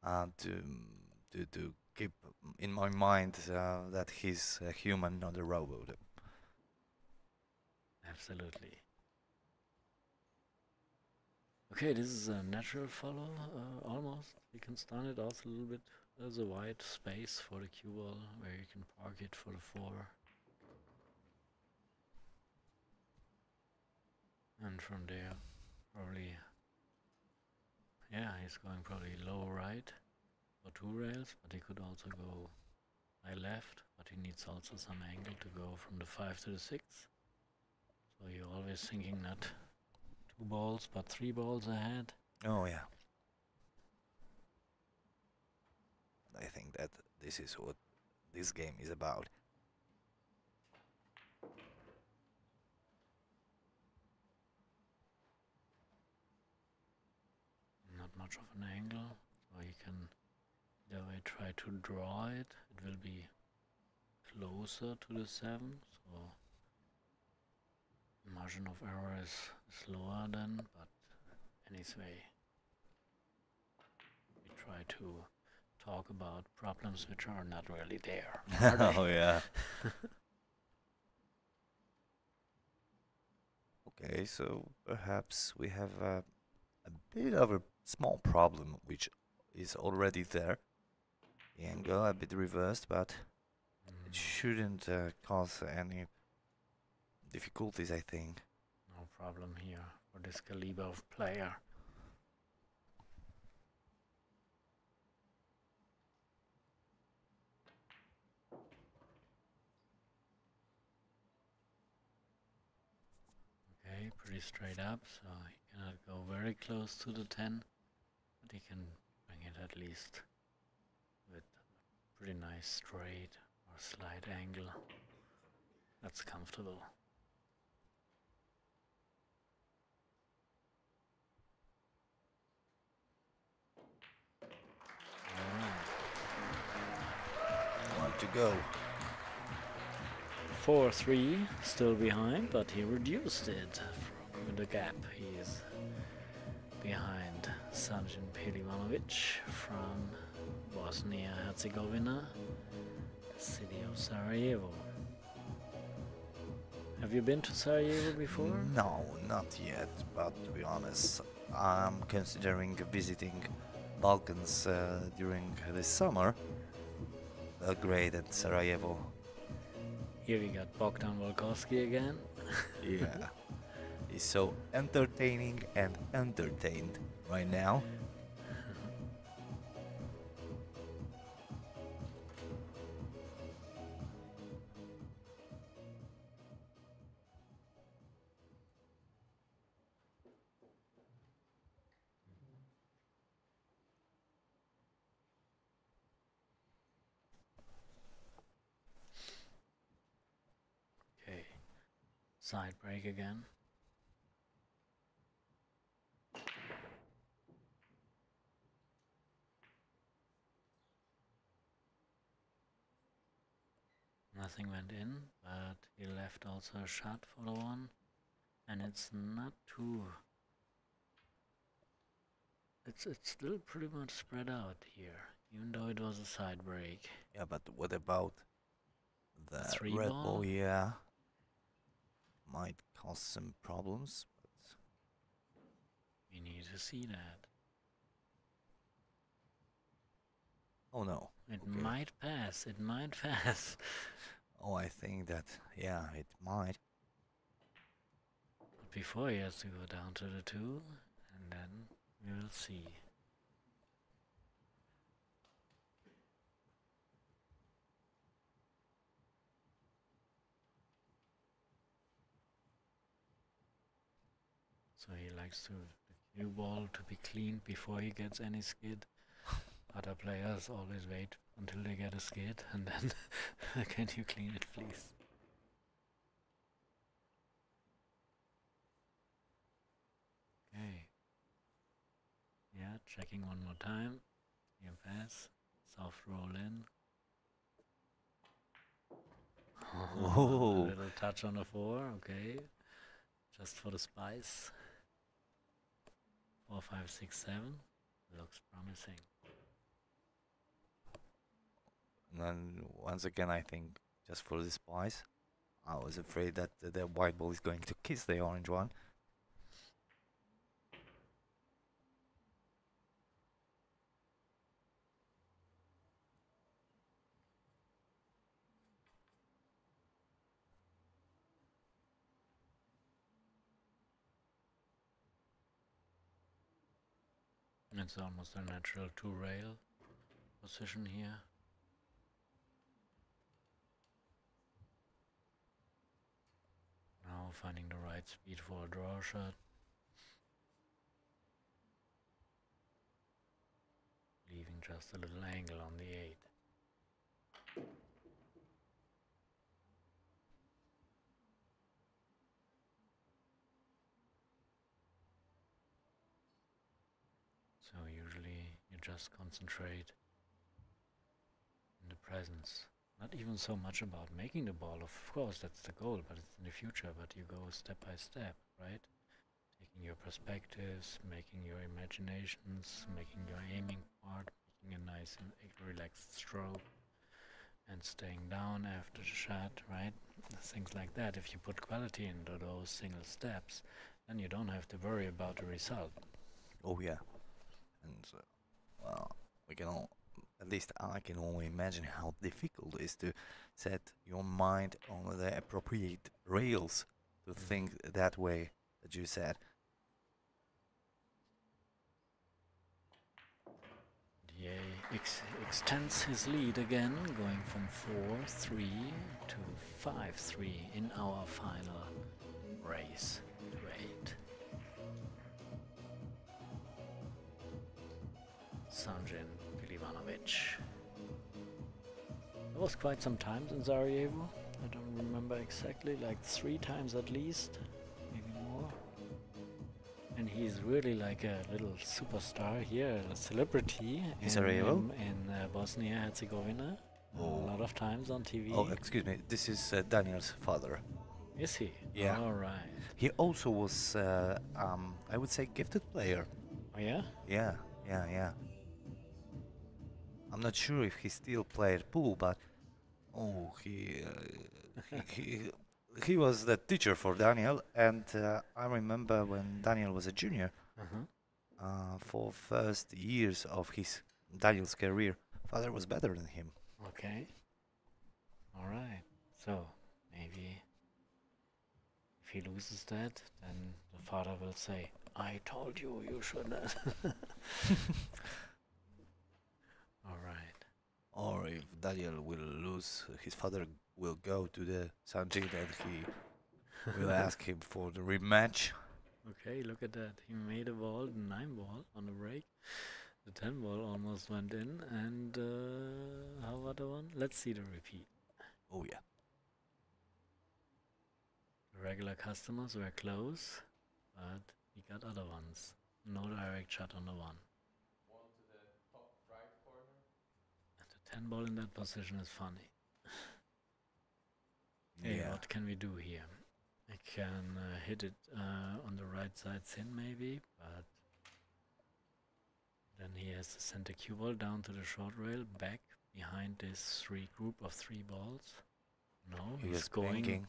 to keep in my mind that he's a human, not a robot. Absolutely. Okay, this is a natural follow, almost. You can stun it also a little bit. There's a wide space for the cue ball where you can park it for the 4. And from there, probably, yeah, he's going probably low right for 2 rails, but he could also go high left, but he needs also some angle to go from the 5 to the 6. So you're always thinking not 2 balls, but 3 balls ahead. Oh, yeah. I think that this is what this game is about. Not much of an angle, so you can either way try to draw it. It will be closer to the 7, so margin of error is lower then, but anyway, we try to talk about problems which are not really there. Oh, yeah. Okay, so perhaps we have a bit of a small problem which is already there. The angle a bit reversed, but it shouldn't cause any difficulties, I think. No problem here for this caliber of player. Okay, pretty straight up, so he cannot go very close to the 10, but he can bring it at least with a pretty nice straight or slight angle. That's comfortable. One to go. 4-3, still behind, but he reduced it from the gap. He is behind Sergeant Pehlivanovic from Bosnia-Herzegovina, city of Sarajevo. Have you been to Sarajevo before? No, not yet, but to be honest, I'm considering visiting Balkans during the summer. Belgrade and Sarajevo. Here we got Bogdan Volkovsky again. Yeah. He's so entertaining and entertained right now. Side break again. Nothing went in, but he left also a shot for the 1, and it's not too. It's still pretty much spread out here, even though it was a side break. Yeah, but what about the 3 red ball? ball? Yeah, might cause some problems, but We need to see that. oh no. It Okay. might pass, it might pass. Oh, I think that, yeah, it might. But before he has to go down to the 2, and then we will see. So he likes the cue ball to be cleaned before he gets any skid. Other players always wait until they get a skid and then can you clean it, please? Okay. Yeah, checking one more time. Here pass, soft roll in. Whoa. A little touch on the 4, okay. Just for the spice. 4, 5, 6, 7. Looks promising. And then once again, I think just for the spice, I was afraid that the white ball is going to kiss the orange one. It's almost a natural 2-rail position here. Now finding the right speed for a draw shot. Leaving just a little angle on the 8. So usually you just concentrate in the presence. Not even so much about making the ball, of course that's the goal, but it's in the future, but you go step by step, right? Taking your perspectives, making your imaginations, making your aiming part, making a nice and relaxed stroke, and staying down after the shot, right? Things like that. If you put quality into those single steps, then you don't have to worry about the result. Oh yeah. And well, we can all, at least I can only imagine how difficult it is to set your mind on the appropriate rails to think that way that you said. DA extends his lead again, going from 4-3 to 5-3 in our final race to 8. Sanjin Pehlivanovic. There was quite some times in Sarajevo. I don't remember exactly, like 3 times at least, maybe more. And he's really like a little superstar here, a celebrity In Sarajevo? in Bosnia-Herzegovina. Oh. A lot of times on TV. Oh, excuse me, this is Daniel's father. Is he? Yeah. All right. He also was, I would say, gifted player. Oh yeah? Yeah. I'm not sure if he still played pool, but oh, he was the teacher for Daniel, and I remember when Daniel was a junior, for first years of Daniel's career, father was better than him. Okay. All right. So maybe if he loses that, then the father will say, "I told you, you shouldn't." All right. Or if Daniel will lose, his father will go to the Sanjin and he will ask him for the rematch. Okay, look at that. He made a ball, the 9 ball on the break. The 10 ball almost went in. And how about the one? Let's see the repeat. Oh yeah. The regular customers were close, but he got other ones. No direct shot on the 1. One to the top right corner. And the 10 ball in that position is funny. Hey, Yeah. what can we do here? I can hit it on the right side thin maybe, but then he has to send the cue ball down to the short rail, back behind this group of 3 balls. No, He he's was going. banking.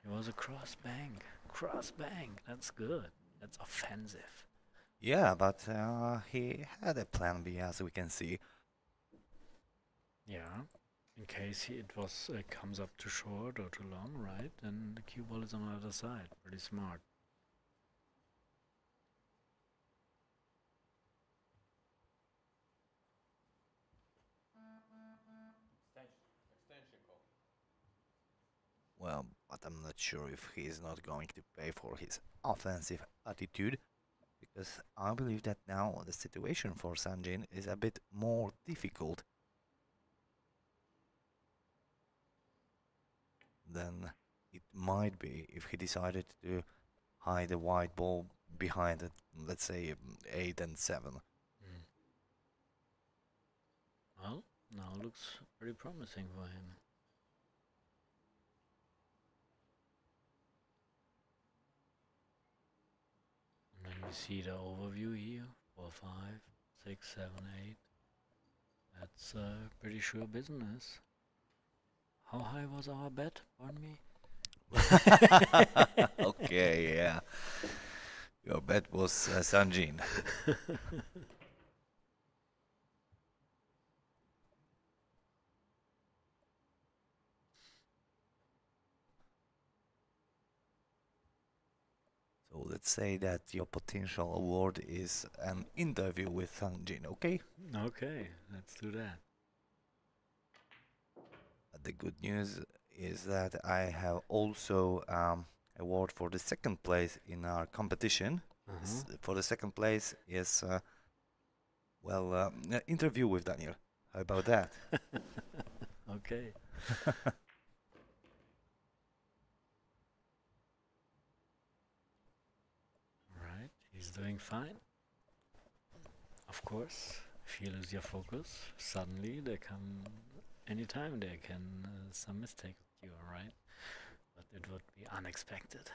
It was a cross bank. Cross bank. That's good. That's offensive. Yeah, but he had a plan B, as we can see. Yeah. In case it comes up too short or too long, right? Then the cue ball is on the other side. Pretty smart. Extension call. Well, but I'm not sure if he's not going to pay for his offensive attitude, because I believe that now the situation for Sanjin is a bit more difficult than it might be if he decided to hide the white ball behind it, let's say 8 and 7. Mm. Now looks very promising for him. And then we see the overview here, 4, 5, 6, 7, 8. That's pretty sure business. How high was our bet? Pardon me? Okay, yeah. Your bet was Sanjin. So let's say that your potential award is an interview with Sanjin, okay? Okay, let's do that. The good news is that I have also award for the second place in our competition. For the second place is interview with Daniel. How about that? Okay. Right, he's doing fine. Of course, if you lose your focus, suddenly they come anytime they can some mistake with you, right? But it would be unexpected.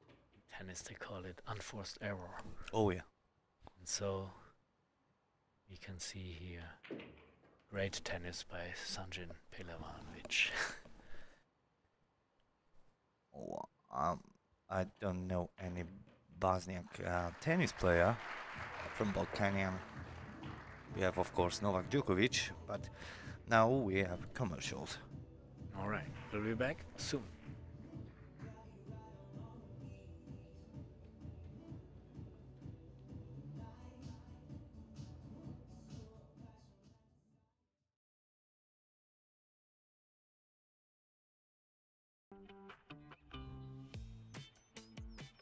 In tennis they call it unforced error. Oh yeah. And so we can see here great tennis by Sanjin Pehlivanovic. I don't know any Bosniak tennis player from Balkanian. We have, of course, Novak Djokovic, but now we have commercials. All right, we'll be back soon.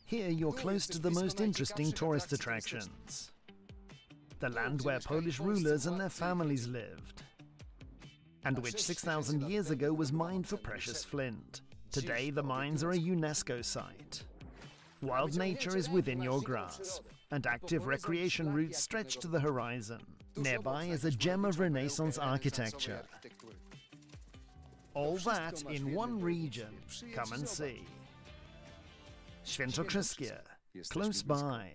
Here you're close to the most interesting tourist attractions. The land where Polish rulers and their families lived, and which 6,000 years ago was mined for precious flint. Today the mines are a UNESCO site. Wild nature is within your grasp, and active recreation routes stretch to the horizon. Nearby is a gem of Renaissance architecture. All that in one region. Come and see. Swietokrzyskie, close by.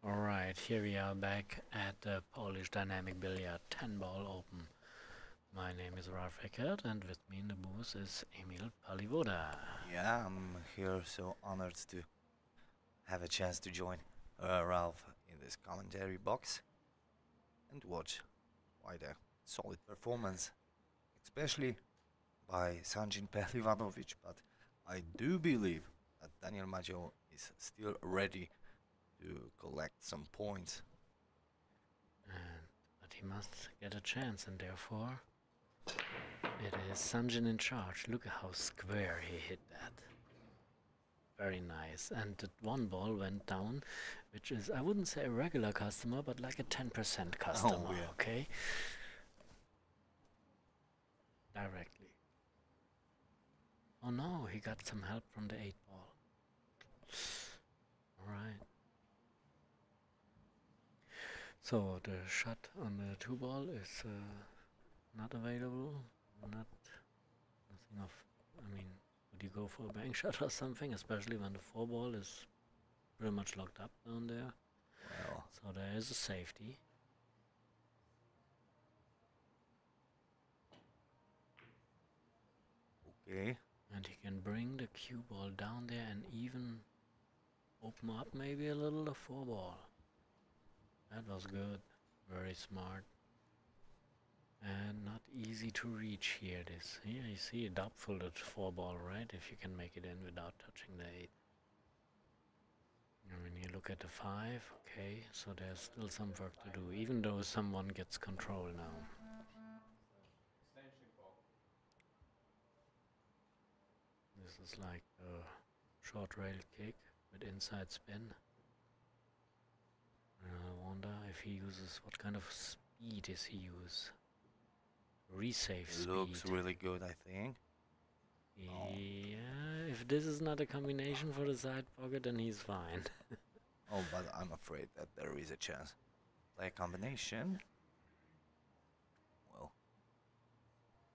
Alright, here we are back at the Polish Dynamic Billiard 10-ball open. My name is Ralph Eckert, and with me in the booth is Emil Palivoda. Yeah, I'm here so honored to have a chance to join Ralph in this commentary box and watch quite a solid performance, especially by Sanjin Pehlivanovic, but I do believe that D.Macioł is still ready to collect some points. But he must get a chance, and therefore it is Sanjin in charge. Look at how square he hit that. Very nice. And the one ball went down, which is, I wouldn't say a regular customer, but like a 10% customer, yeah. okay? Directly. Oh no, he got some help from the 8-ball. Alright. So the shot on the 2-ball is not available. Nothing of, I mean, would you go for a bank shot or something, especially when the 4-ball is pretty much locked up down there? Well, So there is a safety. okay. And he can bring the cue ball down there and even open up maybe a little the 4-ball. That was good. Very smart. And not easy to reach here. This here you see a doubtful-folded 4-ball, right? If you can make it in without touching the 8. And when you look at the 5, okay, so there's still some work to do, even though someone gets control now. This is like a short rail kick with inside spin. I wonder if he uses, what kind of speed does he use? Resave speed. Looks really good, I think. Yeah, if this is not a combination for the side pocket, then he's fine. Oh, but I'm afraid that there is a chance. Play a combination. Well,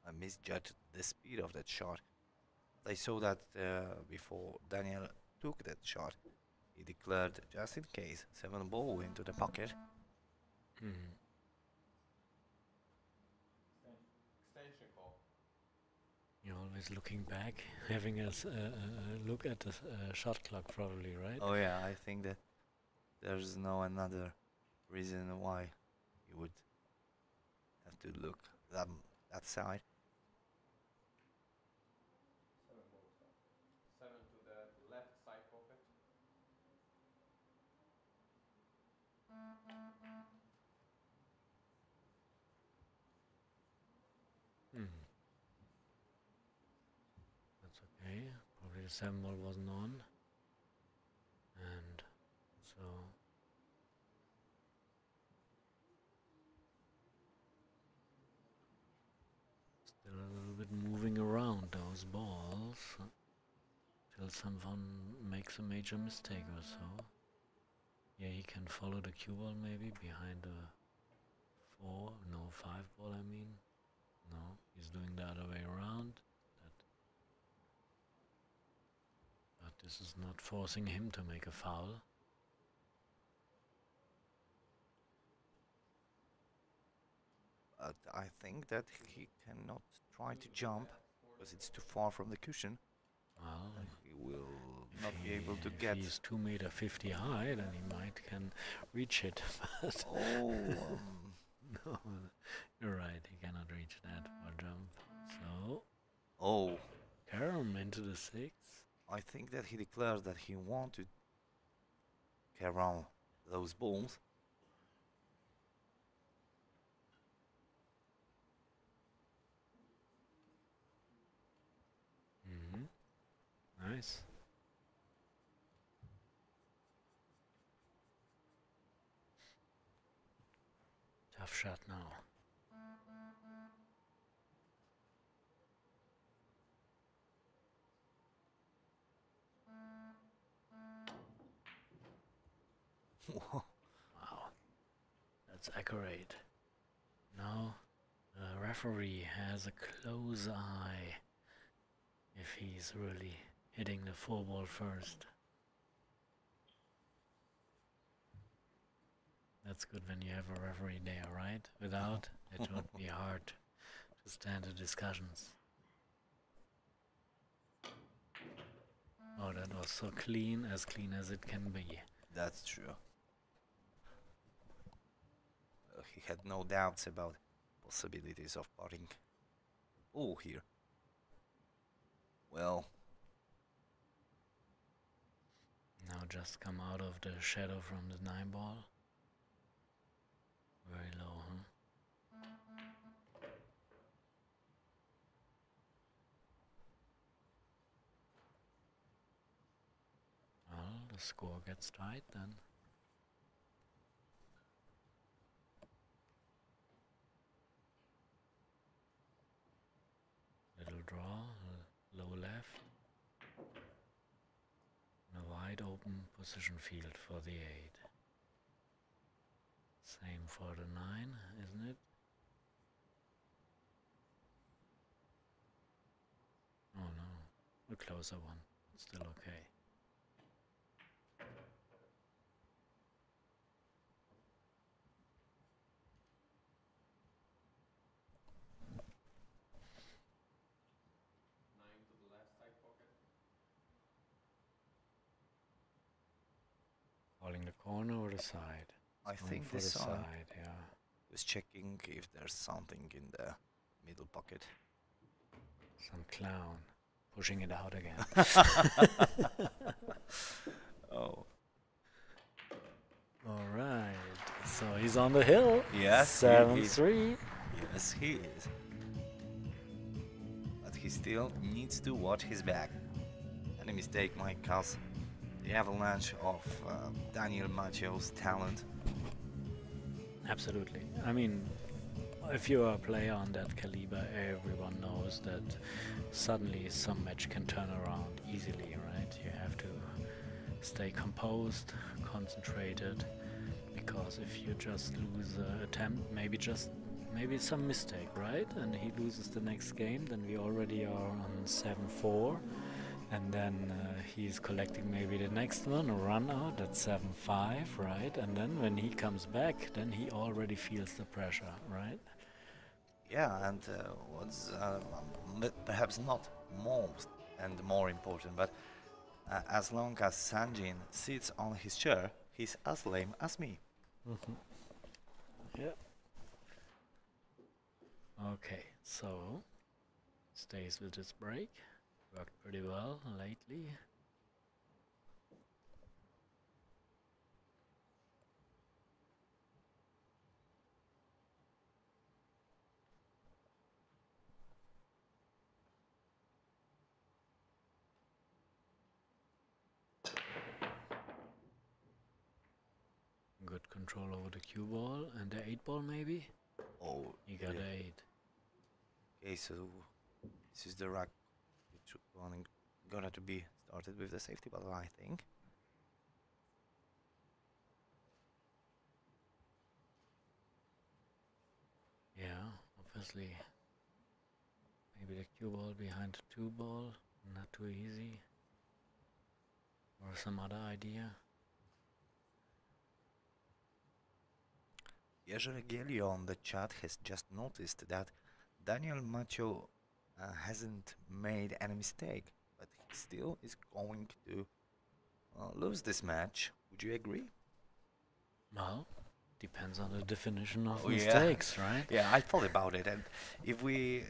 I misjudged the speed of that shot. I saw that before Daniel took that shot. He declared, just in case, 7-ball into the pocket. You're always looking back, having a look at the shot clock probably, right? Oh yeah, I think that there's no another reason why you would have to look that side. 7 to the left side pocket. That's okay. Probably the 7-ball wasn't on. And so still a little bit moving around those balls till someone makes a major mistake or so. Yeah, he can follow the cue ball maybe behind the 5-ball I mean. No, he's doing the other way around. But this is not forcing him to make a foul. But I think that he cannot try to jump because it's too far from the cushion. Well, he will not be able to get. If he's 2.50 m high, then he might can reach it. But no, you're right. He cannot reach that for a jump. So, Karam into the 6. I think that he declares that he wants to carry around those balls. Nice. Tough shot now. Wow, that's accurate. Now the referee has a close eye if he's really hitting the 4-ball first. That's good when you have a referee there, right? Without, it would be hard to stand the discussions. Oh, that was so clean as it can be. That's true. He had no doubts about possibilities of putting ball here. Well, now just come out of the shadow from the 9-ball. Very low, huh? Well, the score gets tight then. Little draw, low left. And a wide open position field for the 8. Same for the 9, isn't it? Oh no, a closer one. It's still okay. Calling the corner or the side? I think the side. Yeah. was checking if there's something in the middle pocket. Some clown pushing it out again. Oh. All right. So he's on the hill. Yes, 7-3. Yes, he is. But he still needs to watch his back. Any mistake might cause the avalanche of D.Maciow's talent. Absolutely. I mean, if you're a player on that caliber, everyone knows that suddenly some match can turn around easily, right? You have to stay composed, concentrated, because if you just lose an attempt, maybe some mistake, right? And he loses the next game, then we already are on 7-4. And then he's collecting maybe the next one, a run out at 7-5, right? And then when he comes back, then he already feels the pressure, right? Yeah, and what's perhaps not most and more important, but as long as Sanjin sits on his chair, he's as lame as me. Yeah. Okay, so stays with his break. Worked pretty well lately. Good control over the cue ball and the 8 ball maybe? Oh, You got yeah. 8. Okay, so this is the rack which gonna to be started with the safety button, I think. Yeah, obviously. Maybe the cue ball behind the 2 ball, not too easy. Or some other idea. Jerzy Gielio on the chat has just noticed that D.Macioł hasn't made any mistake, but he still is going to lose this match. Would you agree? Well, depends on the definition of Oh, yeah. mistakes, right? Yeah, I thought about it, and if we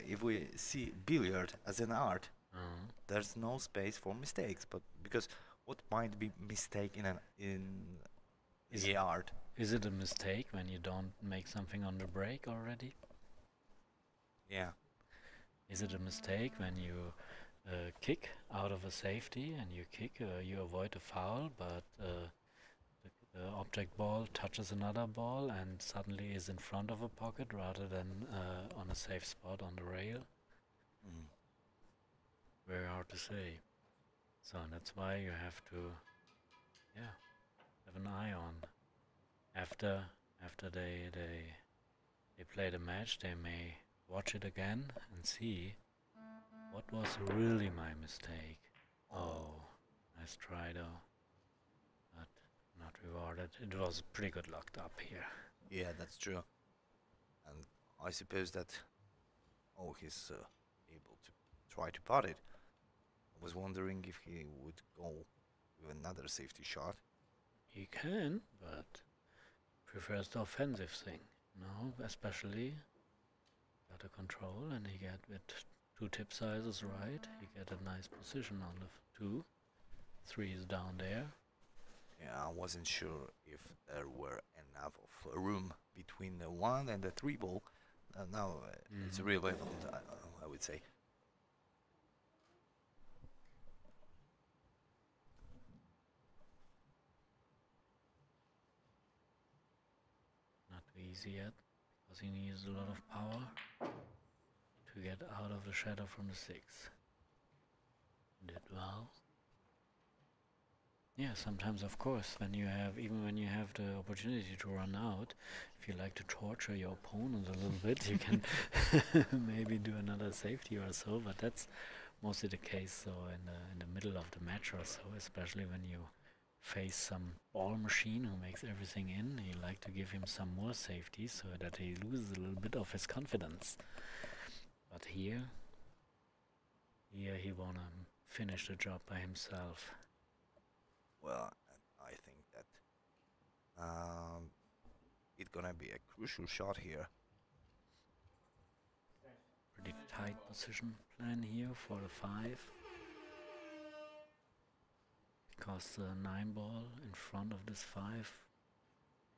see billiard as an art, there's no space for mistakes. But because what might be mistake in the art? Is it a mistake when you don't make something on the break already? Yeah. Is it a mistake when you kick out of a safety and you kick, you avoid a foul, but the object ball touches another ball and suddenly is in front of a pocket rather than on a safe spot on the rail? Very hard to say. So that's why you have to, have an eye on. After they play the match, they may watch it again and see what was really my mistake. Oh, nice try though, but not rewarded. It was pretty good locked up here. Yeah, that's true. And I suppose that he's able to try to pot it. I was wondering if he would go with another safety shot. He can, but prefers the offensive thing, especially got a control, and he get with 2 tip sizes right, he get a nice position on the 2. 3 is down there. Yeah, I wasn't sure if there were enough of room between the 1 and the 3 ball. Now it's relevant, I would say. Easy yet, because he needs a lot of power to get out of the shadow from the 6. Did well. Yeah, sometimes of course when you have the opportunity to run out, if you like to torture your opponent a little bit, you can maybe do another safety or so, but that's mostly the case so in the middle of the match or so, especially when you face some ball machine who makes everything in. You like to give him some more safety so that he loses a little bit of his confidence. But here he wanna finish the job by himself. Well, I think that it's gonna be a crucial shot here. Pretty tight position plan here for the 5. Because the 9 ball in front of this 5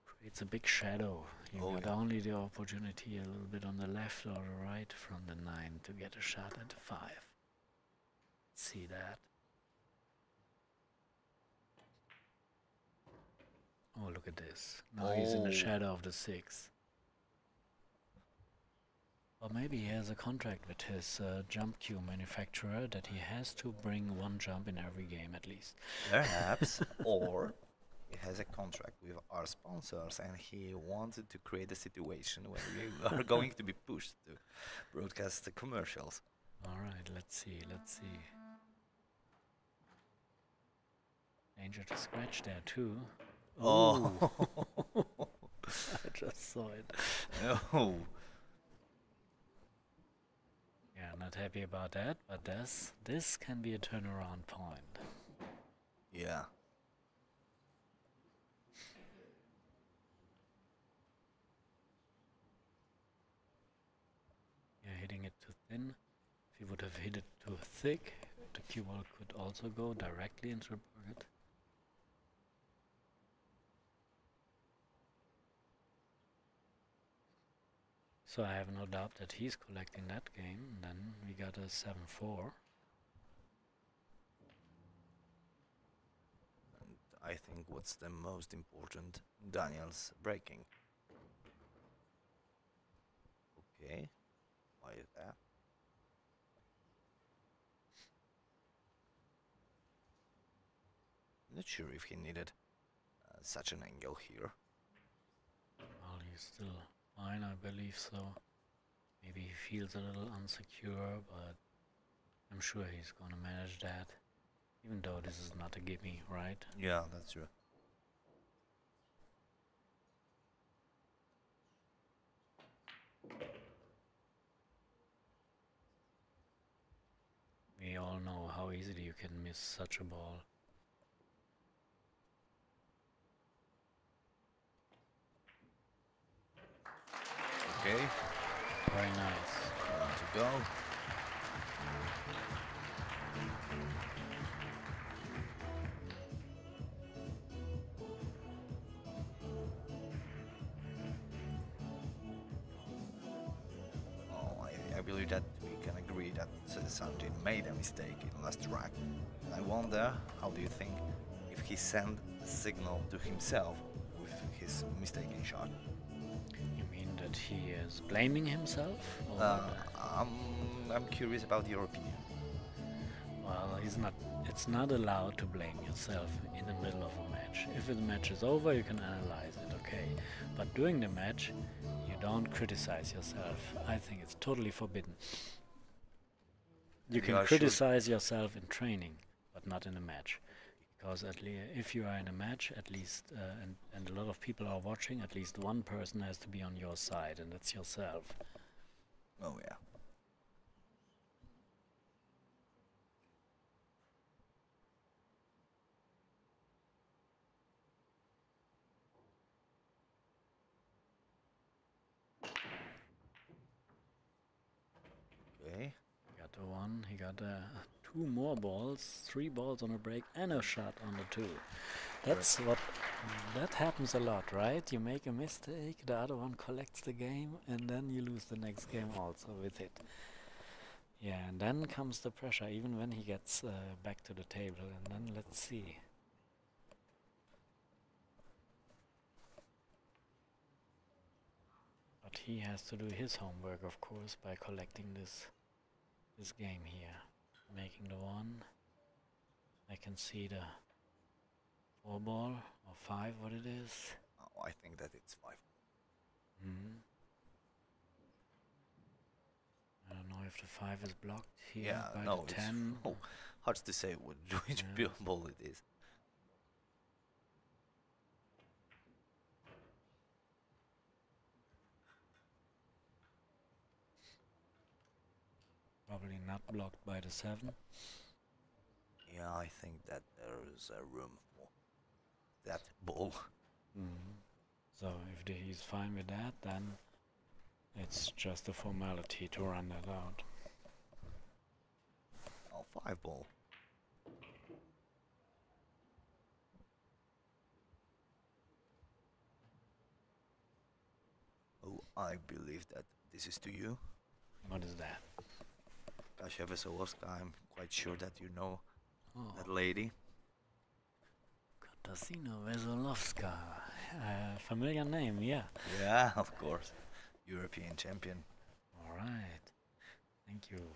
creates a big shadow. You got only the opportunity a little bit on the left or the right from the 9 to get a shot at the 5. See that? Oh, look at this. Now he's in the shadow of the 6. Or maybe he has a contract with his jump cue manufacturer that he has to bring 1 jump in every game at least. Perhaps, or he has a contract with our sponsors and he wanted to create a situation where we are going to be pushed to broadcast the commercials. Alright, let's see. Danger to scratch there too. Oh! I just saw it. Oh! Yeah, not happy about that, but this can be a turnaround point. Yeah. Yeah, hitting it too thin. If you would have hit it too thick, the cue ball could also go directly into the pocket. So I have no doubt that he's collecting that game. And then we got a 7-4. And I think what's the most important, Daniel's breaking. Okay, why is that? Not sure if he needed such an angle here. Well, he's still fine, I believe so. Maybe he feels a little insecure, but I'm sure he's gonna manage that. Even though this is not a gimme, right? Yeah, that's true. We all know how easily you can miss such a ball. Okay, Very nice. one to go. Oh, I believe that we can agree that Sanjay made a mistake in last track. And I wonder, how do you think if he sent a signal to himself with his mistaken shot? You mean that he is blaming himself? Or I'm curious about your opinion. well, he's not. It's not allowed to blame yourself in the middle of a match. If the match is over, you can analyze it, okay? But during the match, you don't criticize yourself. I think it's totally forbidden. You can criticize yourself in training, but not in a match. Because if you are in a match, at least, and a lot of people are watching, at least one person has to be on your side, and that's yourself. Oh yeah. Okay. He got the 1, he got 2 more balls, 3 balls on a break, and a shot on the 2. That happens a lot, right? You make a mistake, the other one collects the game, and then you lose the next game also with it. Yeah, and then comes the pressure, even when he gets back to the table, and then let's see. But he has to do his homework, of course, by collecting this game here. Making the 1. I can see the 4 ball or 5, what it is. Oh, I think that it's 5. I don't know if the 5 is blocked here Yeah, by no, the it's 10. hard to say which ball it is. Probably not blocked by the 7. Yeah, I think that there is a room for that ball. So if he's fine with that, then it's just a formality to run that out. Oh, 5-ball. Oh, I believe that this is to you. What is that? Kasia Wesołowska, I'm quite sure that you know Oh, that lady. Katarzyna Wesołowska. Familiar name, yeah. Yeah, of course. European champion. All right. Thank you.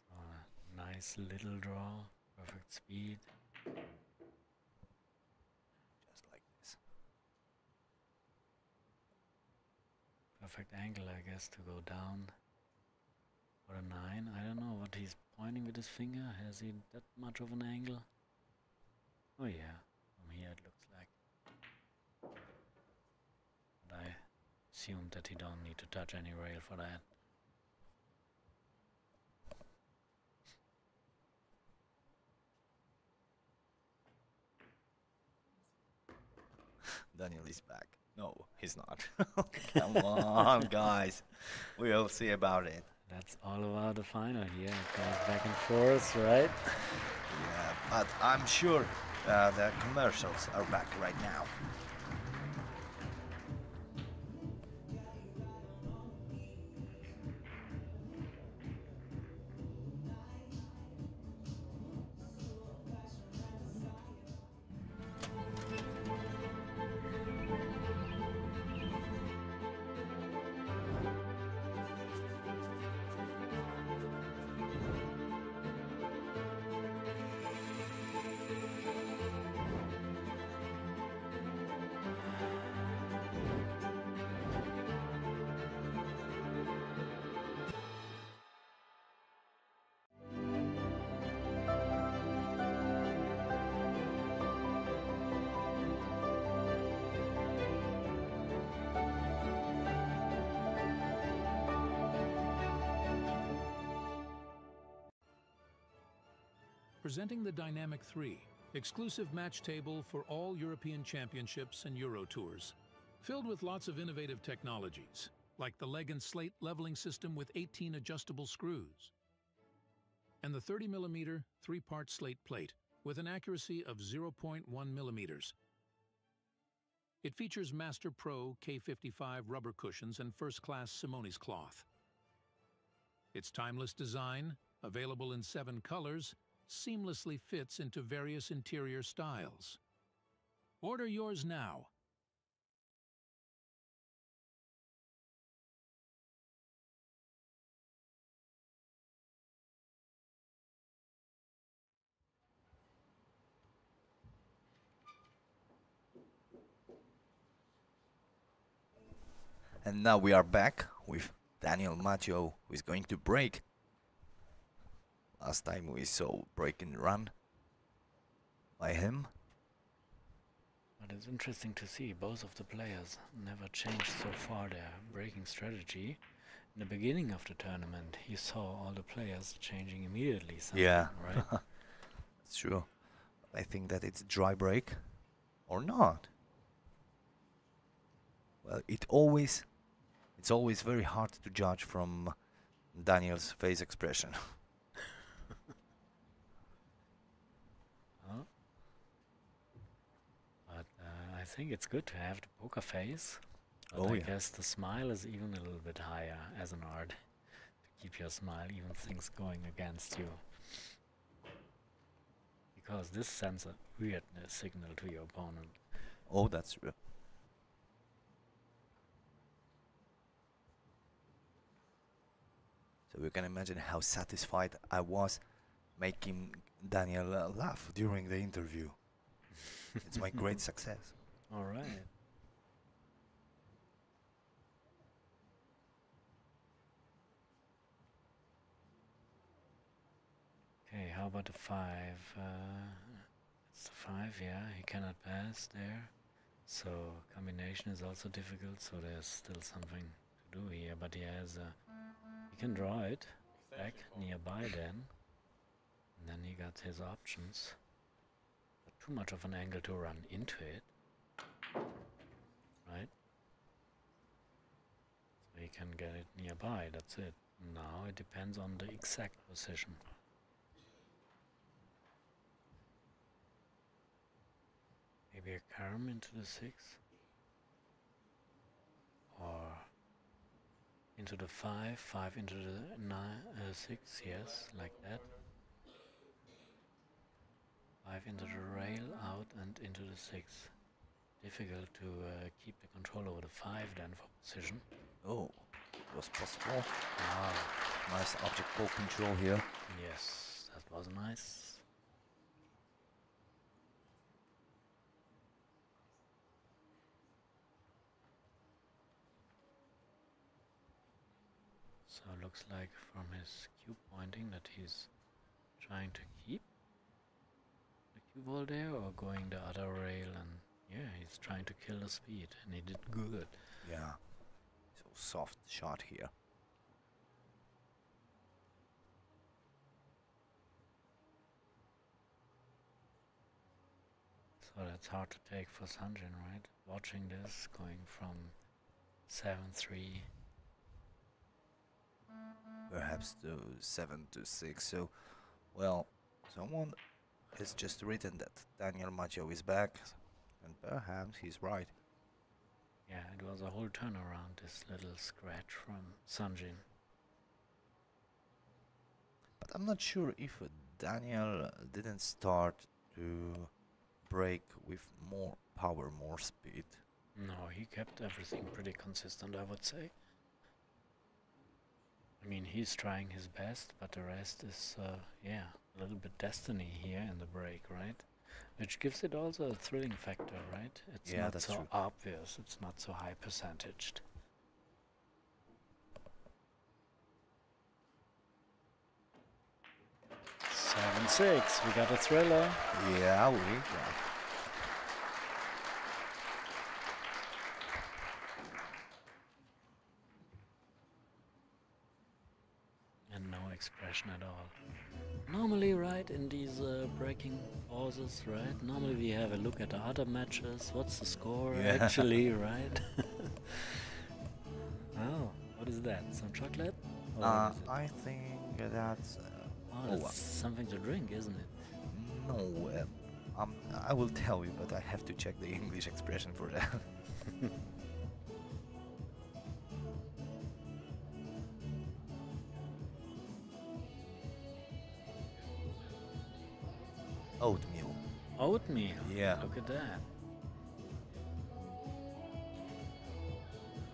So, nice little draw, perfect speed. Just like this. Perfect angle, I guess, to go down. For a 9, I don't know what he's pointing with his finger. Has he that much of an angle? Oh yeah, from here it looks like. But I assume that he don't need to touch any rail for that. Daniel is back. No, he's not. Come on, guys. We'll see about it. That's all about the final here. It goes back and forth, right? Yeah, but I'm sure the commercials are back right now. Presenting the Dynamic 3, exclusive match table for all European championships and Euro tours. Filled with lots of innovative technologies, like the leg and slate leveling system with 18 adjustable screws, and the 30mm 3-part slate plate with an accuracy of 0.1 millimeters. It features Master Pro K55 rubber cushions and first-class Simonis cloth. Its timeless design, available in 7 colors, seamlessly fits into various interior styles. Order yours now. And now we are back with D.Macioł, who is going to break. Last time we saw break and run by him. But it's interesting to see both of the players never changed so far their breaking strategy. In the beginning of the tournament, you saw all the players changing immediately something, Yeah, right? that's true. I think that it's dry break or not. Well, it's always very hard to judge from Daniel's face expression. Oh. But I think it's good to have the poker face. But Oh, I yeah. guess the smile is even a little bit higher as an art. To keep your smile, even things going against you. Because this sends a weirdness signal to your opponent. Oh, that's true. So you can imagine how satisfied I was making Daniel laugh during the interview. It's my great success. All right. Okay, how about the 5? It's the 5, yeah, he cannot pass there. So combination is also difficult, so there's still something to do here, but he has he can draw it back nearby then. And then he got his options. But too much of an angle to run into it. Right? So he can get it nearby, that's it. Now it depends on the exact position. Maybe a carom into the 6. Or into the 5, 5 into the 6, yes, like that. 5 into the rail, out and into the 6. Difficult to keep the control over the 5 then for position. Oh, it was possible. Nice object ball control here. Yes, that was nice. So it looks like from his cue pointing that he's trying to keep the cue ball there or going the other rail, and yeah, he's trying to kill the speed, and he did good. Yeah, so soft shot here. So that's hard to take for Sanjin, right? Watching this, going from 7-3. Perhaps to 7-6. So, well, someone has just written that D.Macioł is back, and perhaps he's right. Yeah, it was a whole turnaround, this little scratch from Sanjin. But I'm not sure if Daniel didn't start to break with more power, more speed. No, he kept everything pretty consistent, I would say. I mean, he's trying his best, but the rest is, yeah, a little bit destiny here in the break, right? Which gives it also a thrilling factor, right? It's Yeah, not that's so true. obvious, it's not so high percentaged. Seven, 6, we got a thriller. Yeah, we got. And no expression at all. Normally, right, in these breaking pauses, right? Normally we have a look at the other matches. What's the score actually, right? Oh, what is that? Some chocolate? Or what is it? I think that's. Oh, that's something to drink, isn't it? No, I will tell you, but I have to check the English expression for that. Oatmeal. Oatmeal. Yeah. Look at that.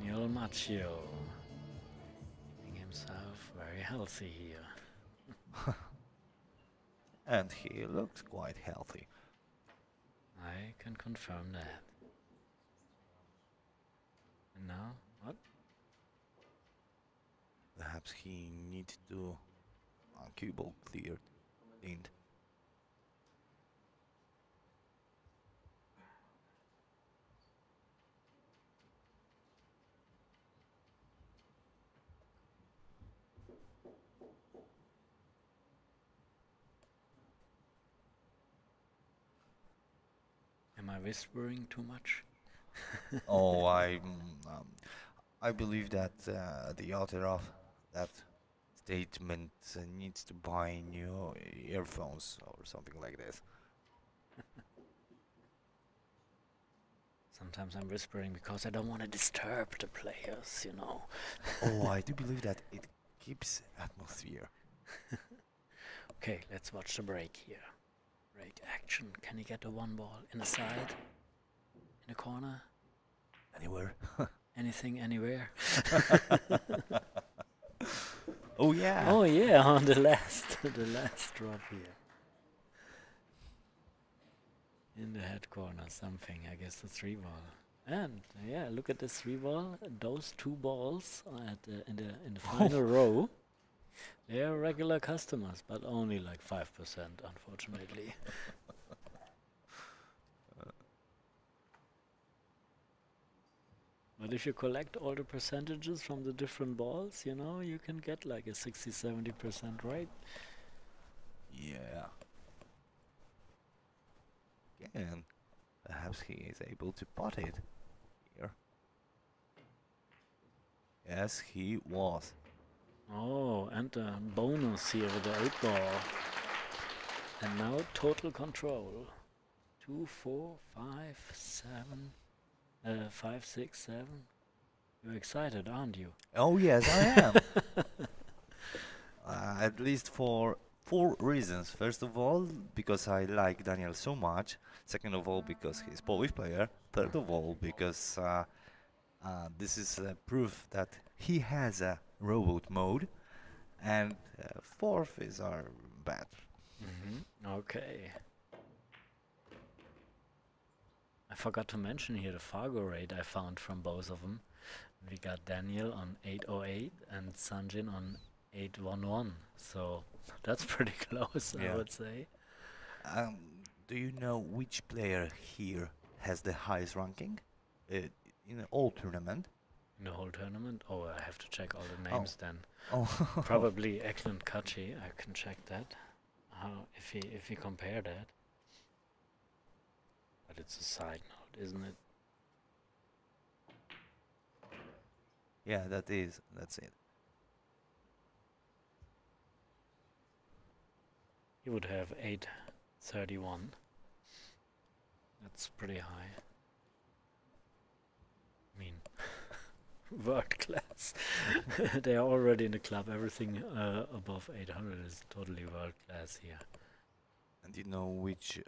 D.Macioł. Keeping himself very healthy here. And he looks quite healthy. I can confirm that. And now, what? Perhaps he needs to cue ball cleared. Cleaned. Am I whispering too much? Oh, I believe that the author of that statement needs to buy new earphones or something like this. Sometimes I'm whispering because I don't want to disturb the players, you know. Oh, I do believe that it keeps atmosphere. Okay, let's watch the break here. Break action. Can he get the one ball in the side? In the corner? Anywhere? Anything, anywhere? Oh yeah. Oh yeah, on the last drop here. In the head corner, something, I guess the 3 ball. And yeah, look at the 3 ball. Those 2 balls at in the final row. They are regular customers, but only like 5%, unfortunately. But if you collect all the percentages from the different balls, you know, you can get like a 60-70% rate. Yeah. Again, perhaps he is able to pot it here. Yes, he was. Oh, and a bonus here with the 8 ball. And now total control. 2, 4, 5, 7, 5, 6, 7. You're excited, aren't you? Oh yes, I am. At least for 4 reasons. First of all, because I like Daniel so much. Second of all, because he's a Polish player. Third of all, because this is proof that he has a robot mode. And fourth is our bet. Okay. I forgot to mention here the Fargo rate I found from both of them. We got Daniel on 808 and Sanjin on 811. So that's pretty close, I would say. Do you know which player here has the highest ranking in all tournament? In the whole tournament? Oh, I have to check all the names then. Oh. Probably Eklund Kachi. I can check that. How if we compare that. But it's a side note, isn't it? Yeah, that's it. He would have 831. That's pretty high. I mean, world class. They are already in the club. Everything above 800 is totally world class here. And you know which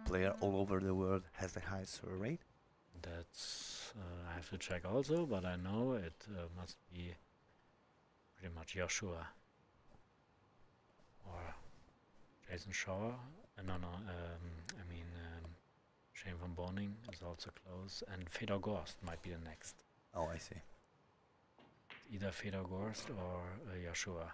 player all over the world has the highest rate? That's I have to check also, but I know it must be pretty much Joshua or Jason Shaw. No, I mean Shane van Boning is also close, and Fedor Gorst might be the next. Oh, I see. Either Fedor Gorst or Joshua.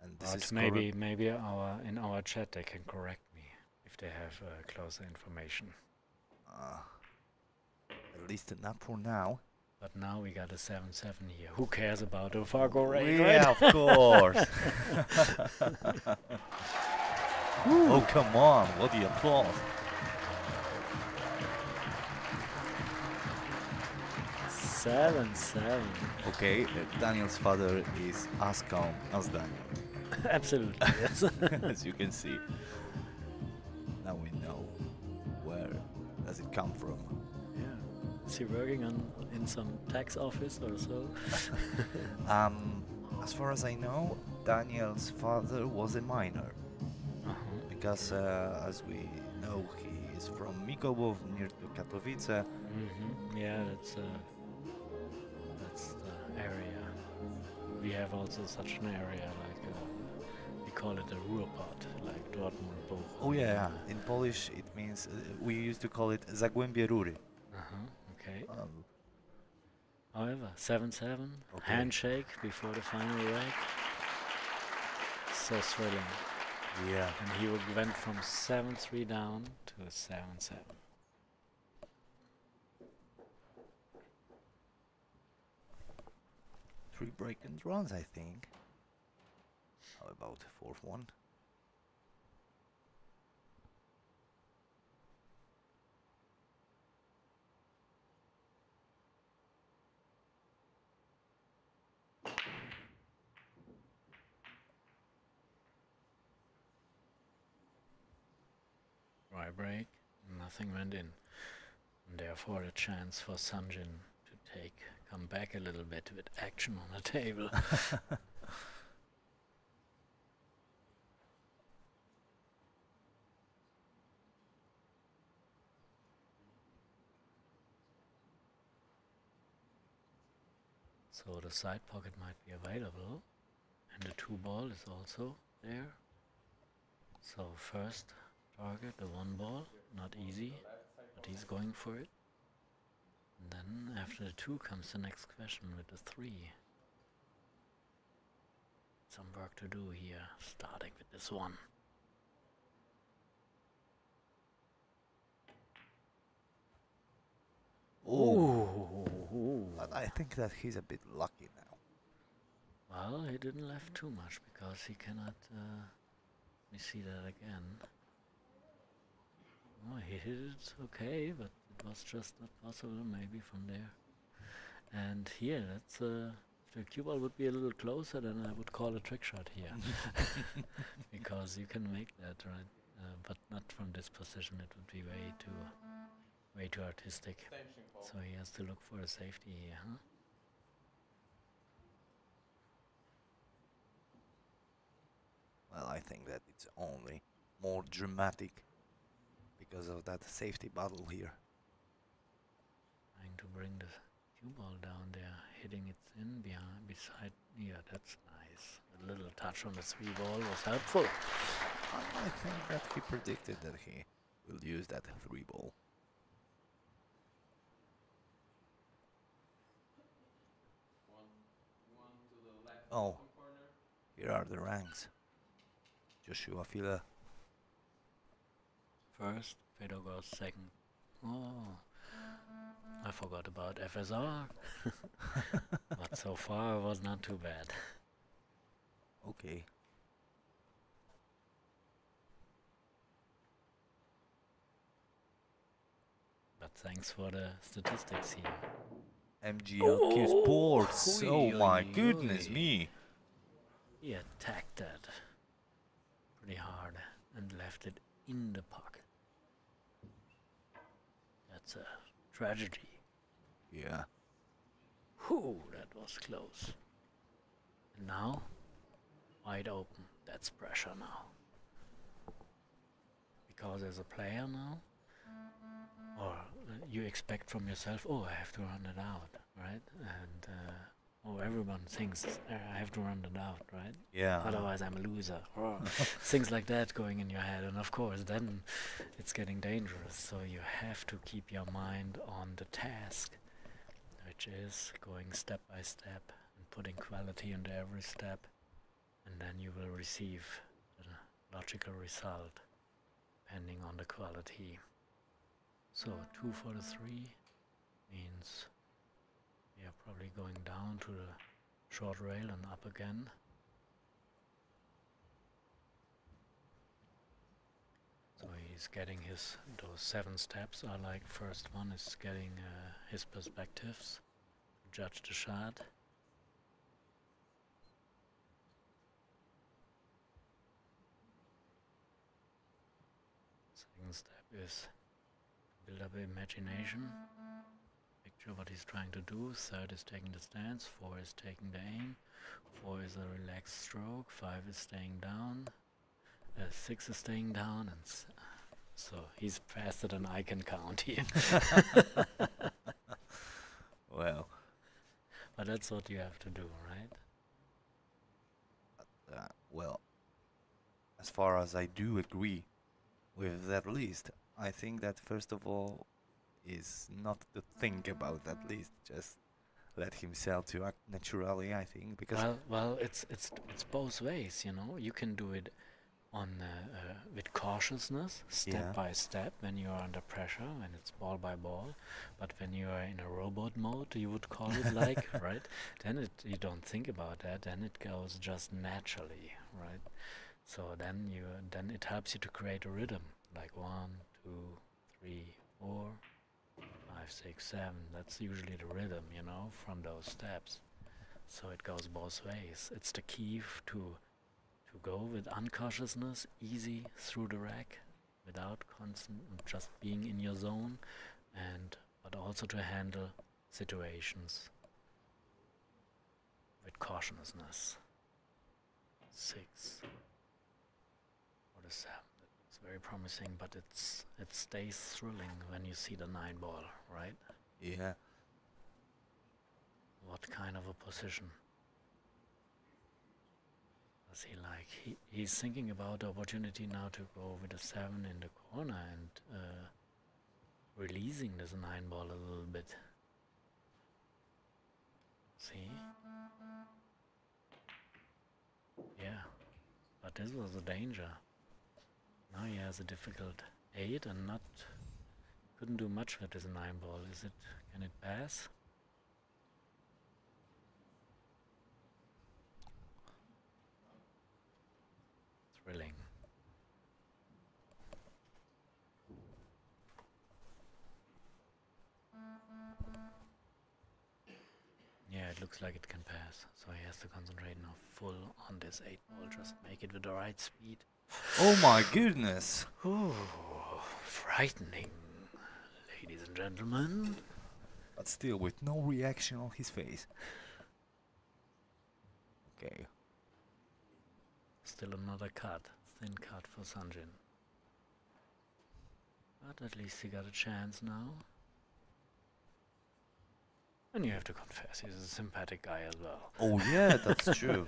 And this but is maybe in our chat they can correct me if they have closer information. At least not for now. But now we got a 7-7 here. Who cares about the Fargo rate, yeah, right? of course. Oh, come on. What the applause. Seven. Okay, Daniel's father is as calm as Daniel. Absolutely, yes. As you can see. Now we know where does it come from. Yeah. Is he working in some tax office or so? As far as I know, Daniel's father was a miner. Because as we know, he is from Mikołów, near to Katowice. Yeah, that's the area. We have also such an area, like we call it a Ruhrpott, like Dortmund, Bochum. Oh yeah, in Polish it means, we used to call it Zagłębie Rury. Okay. However, 7-7, okay. Handshake before the final break. So thrilling. Yeah. And he went from 7-3 down to 7-7. Three break-and runs, I think. How about the fourth one? Dry break, nothing went in. And therefore a chance for Sanjin to come back a little bit with action on the table. So the side pocket might be available, and the 2 ball is also there. So first target, the 1 ball, not easy, but he's going for it. And then after the 2 comes the next question with the 3. Some work to do here, starting with this 1. Oh, but I think that he's a bit lucky now. Well, he didn't left too much because he cannot. Let me see that again. Oh, he hit it okay, but it was just not possible maybe from there. And here, that's if the cue ball would be a little closer, then I would call a trick shot here. Because you can make that, right? But not from this position, it would be way too artistic. So he has to look for a safety here, huh? Well, I think that it's only more dramatic because of that safety battle here. Trying to bring the cue ball down there, hitting it in behind, beside. Yeah, that's nice. A little touch on the 3-ball was helpful. I think that he predicted that he will use that 3-ball. Oh, here are the ranks. Joshua Fila. First, Fedor goes second. Oh, I forgot about FSR. But so far it was not too bad. Okay. But thanks for the statistics here. MGLQ Sports. Oh my goodness me. He attacked that pretty hard and left it in the pocket. That's a tragedy. Yeah. Whew, that was close. And now, wide open. That's pressure now. Because as a player now, or you expect from yourself, oh, I have to run it out, right? And oh, everyone thinks I have to run it out, right? Yeah. Otherwise I'm a loser. Or things like that going in your head. And of course, then it's getting dangerous. So you have to keep your mind on the task, which is going step by step and putting quality into every step. And then you will receive a logical result, depending on the quality. So 2 for the 3 means we are probably going down to the short rail and up again. So he's getting those 7 steps are like first one is getting his perspectives, judge the shot. Second step is build up imagination, picture what he's trying to do. 3rd is taking the stance, 4 is taking the aim, 4 is a relaxed stroke, 5 is staying down, 6 is staying down, and so he's faster than I can count here. Well. But that's what you have to do, right? Well, as far as I do agree with that list, I think that first of all is not to think about that list, just let himself to act naturally, I think, because well, it's both ways, you know. You can do it on with cautiousness, step by step, when you are under pressure, when it's ball by ball. But when you are in a robot mode, you would call it like, right? Then you don't think about that. Then it goes just naturally, right? So then it helps you to create a rhythm, like 1, 2, 3, 4, 5, 6, 7. That's usually the rhythm, you know, from those steps. So it goes both ways. It's the key to go with uncautiousness, easy through the rack, without just being in your zone, but also to handle situations with cautiousness. 6 or the 7. It's very promising, but it stays thrilling when you see the 9-ball, right? yeah. What kind of a position does he like? He's thinking about the opportunity now to go with a 7 in the corner and releasing this 9-ball a little bit. See? Yeah, but this was a danger. Now he has a difficult 8 and couldn't do much with this 9-ball. Can it pass? thrilling. Yeah, it looks like it can pass, so he has to concentrate now full on this 8 ball, just make it with the right speed. Oh my goodness! Ooh, frightening, ladies and gentlemen. But still with no reaction on his face. Okay. Still another cut, thin cut for Sanjin. But at least he got a chance now. And you have to confess, he's a sympathetic guy as well. Oh yeah, that's true.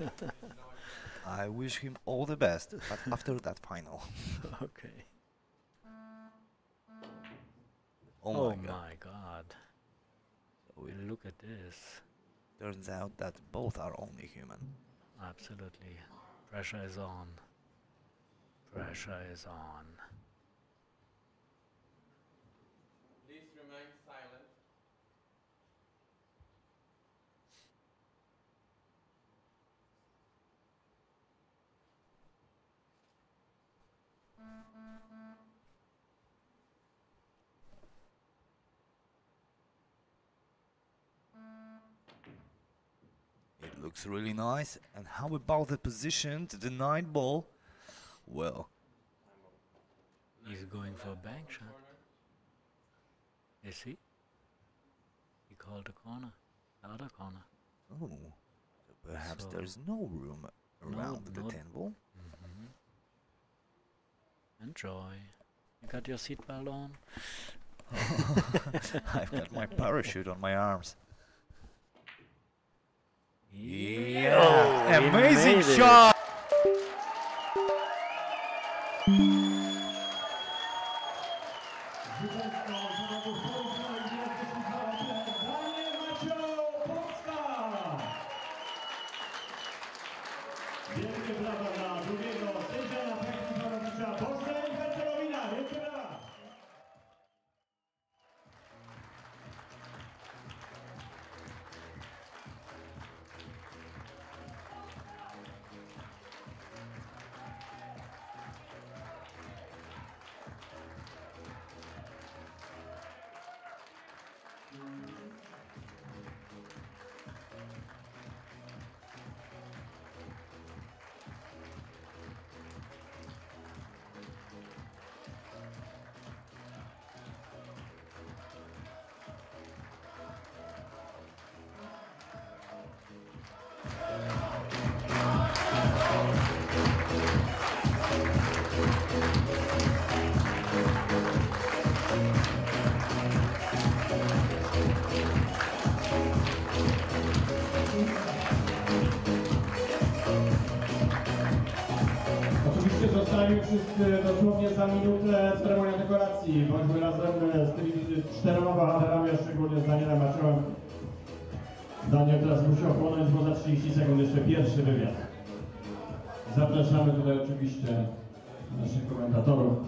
I wish him all the best, but after that final. Okay. Oh my god. My god. Look at this. Turns out that both are only human. Absolutely. Pressure is on. Pressure is on. Please remain silent. It looks really nice. And how about the position to the 9 ball? Well, He's going for a bank shot. Is he? He called a corner. The other corner. oh, so perhaps So there's no room around the not- 10 ball. Enjoy. You got your seatbelt on? I've got my parachute on my arms. Yeah! Yeah, he amazing made it. shot! Wielkie brawa dla drugiego sędziego Pehlivanovicia, Bosnia i Hercegowina. Wielkie brawa! Oczywiście zostali wszyscy dosłownie za minutę ceremonia dekoracji. Bądźmy razem z tymi 4 bohaterami, a szczególnie z Danielem Maciołem. Daniel teraz musi ochłonąć, bo za 30 sekund jeszcze pierwszy wywiad. Zapraszamy tutaj oczywiście naszych komentatorów.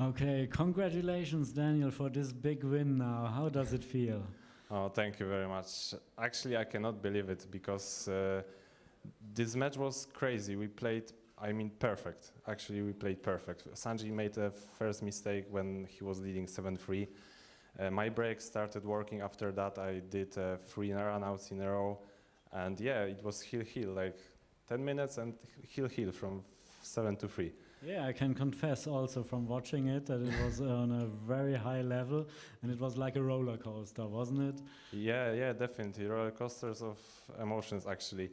Okay, congratulations, Daniel, for this big win now. How does it feel? Oh, thank you very much. Actually, I cannot believe it because this match was crazy. We played, I mean, perfect. Actually, we played perfect. Sanji made a first mistake when he was leading 7-3. My break started working after that. I did 3 run-outs in a row. And yeah, it was heel-heel, like 10 minutes and heel-heel from 7-3. Yeah, I can confess also from watching it that it was on a very high level and it was like a roller coaster, wasn't it? Yeah, definitely. Roller coasters of emotions, actually.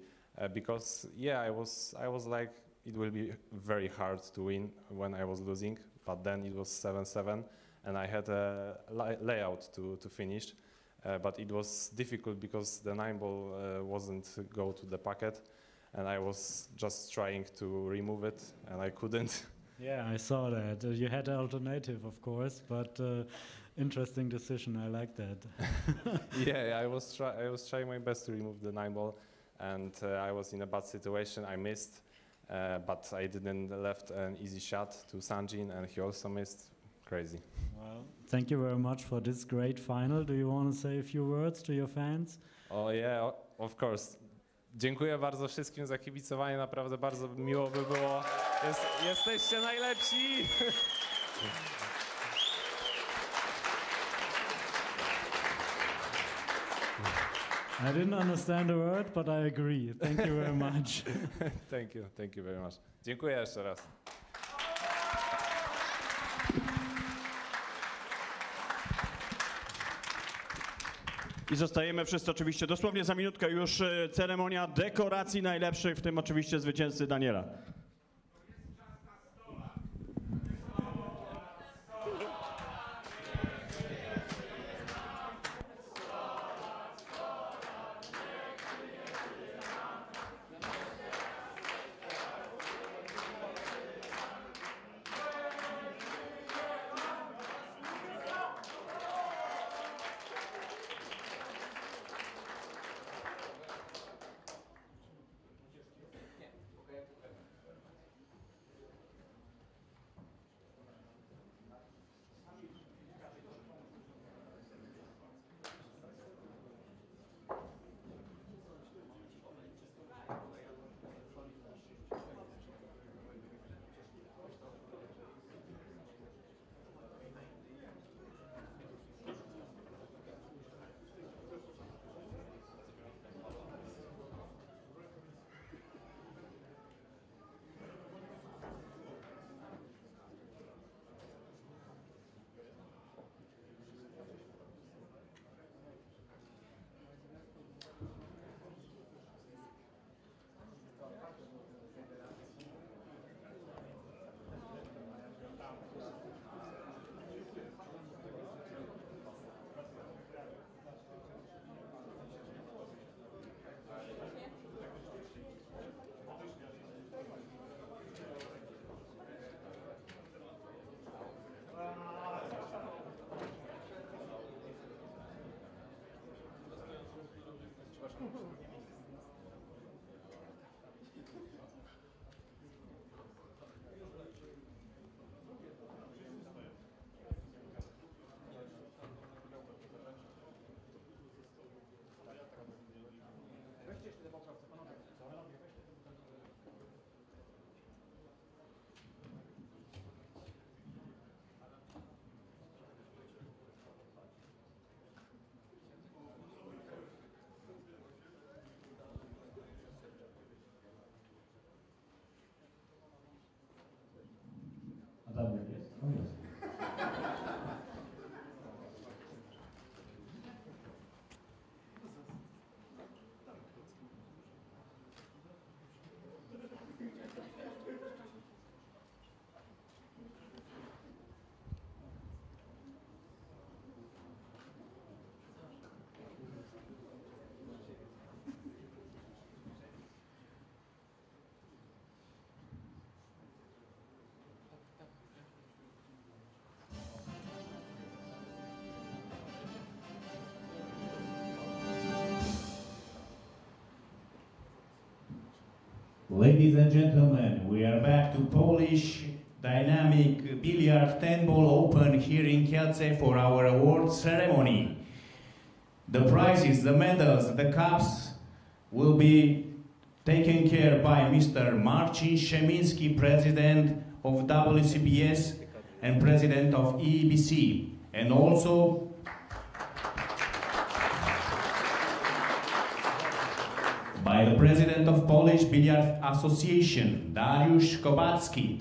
Because, yeah, I was like, it will be very hard to win when I was losing, but then it was 7-7 and I had a layout to finish. But it was difficult because the 9-ball wasn't go to the packet. And I was just trying to remove it, and I couldn't. Yeah, I saw that. You had an alternative, of course, but interesting decision. I like that. Yeah, I was trying my best to remove the 9-ball, and I was in a bad situation. I missed, but I didn't left an easy shot to Sanjin, and he also missed. Crazy. Well, thank you very much for this great final. Do you want to say a few words to your fans? Oh yeah, of course. Dziękuję bardzo wszystkim za kibicowanie, naprawdę bardzo miło by było. Jesteście najlepsi! I didn't understand a word, but I agree. Thank you very much. Thank you very much. Dziękuję jeszcze raz. I zostajemy wszyscy oczywiście dosłownie za minutkę już ceremonia dekoracji najlepszych, w tym oczywiście zwycięzcy Daniela. Ladies and gentlemen, we are back to Polish Dynamic Billiard 10-ball open here in Kielce for our awards ceremony. The prizes, the medals, the cups will be taken care by Mr. Marcin Szeminski, President of WCBS and President of EBC, and also by the President of Polish Billiard Association, Dariusz Kowalski.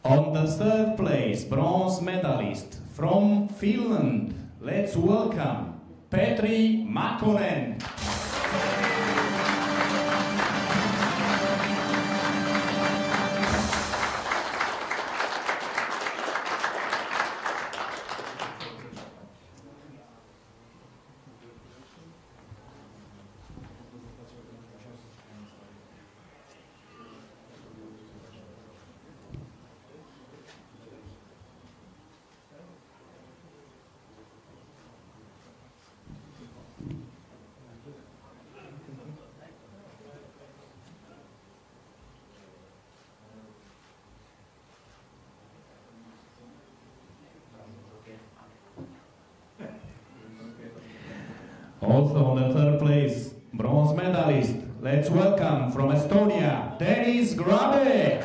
On the third place, bronze medalist from Finland, let's welcome Petri Makkonen. Also on the third place, bronze medalist. Let's welcome from Estonia, Dennis Grabe.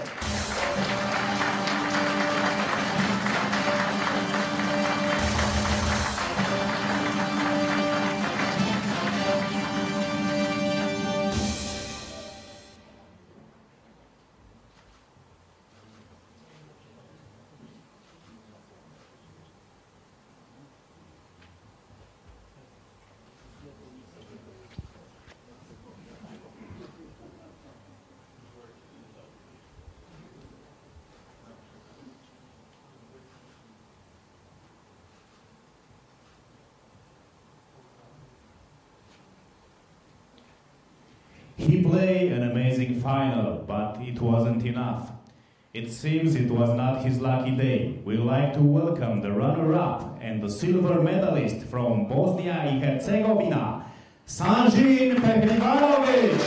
He played an amazing final, but it wasn't enough. It seems it was not his lucky day. We'd like to welcome the runner-up and the silver medalist from Bosnia and Herzegovina, Sanjin Pehlivanovic.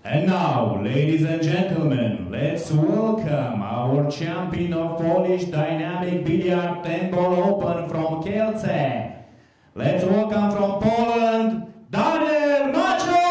And now, ladies and gentlemen, let's welcome our champion of Polish Dynamic Billiard 10-ball open from Kielce. Let's welcome from Poland, D.Macioł!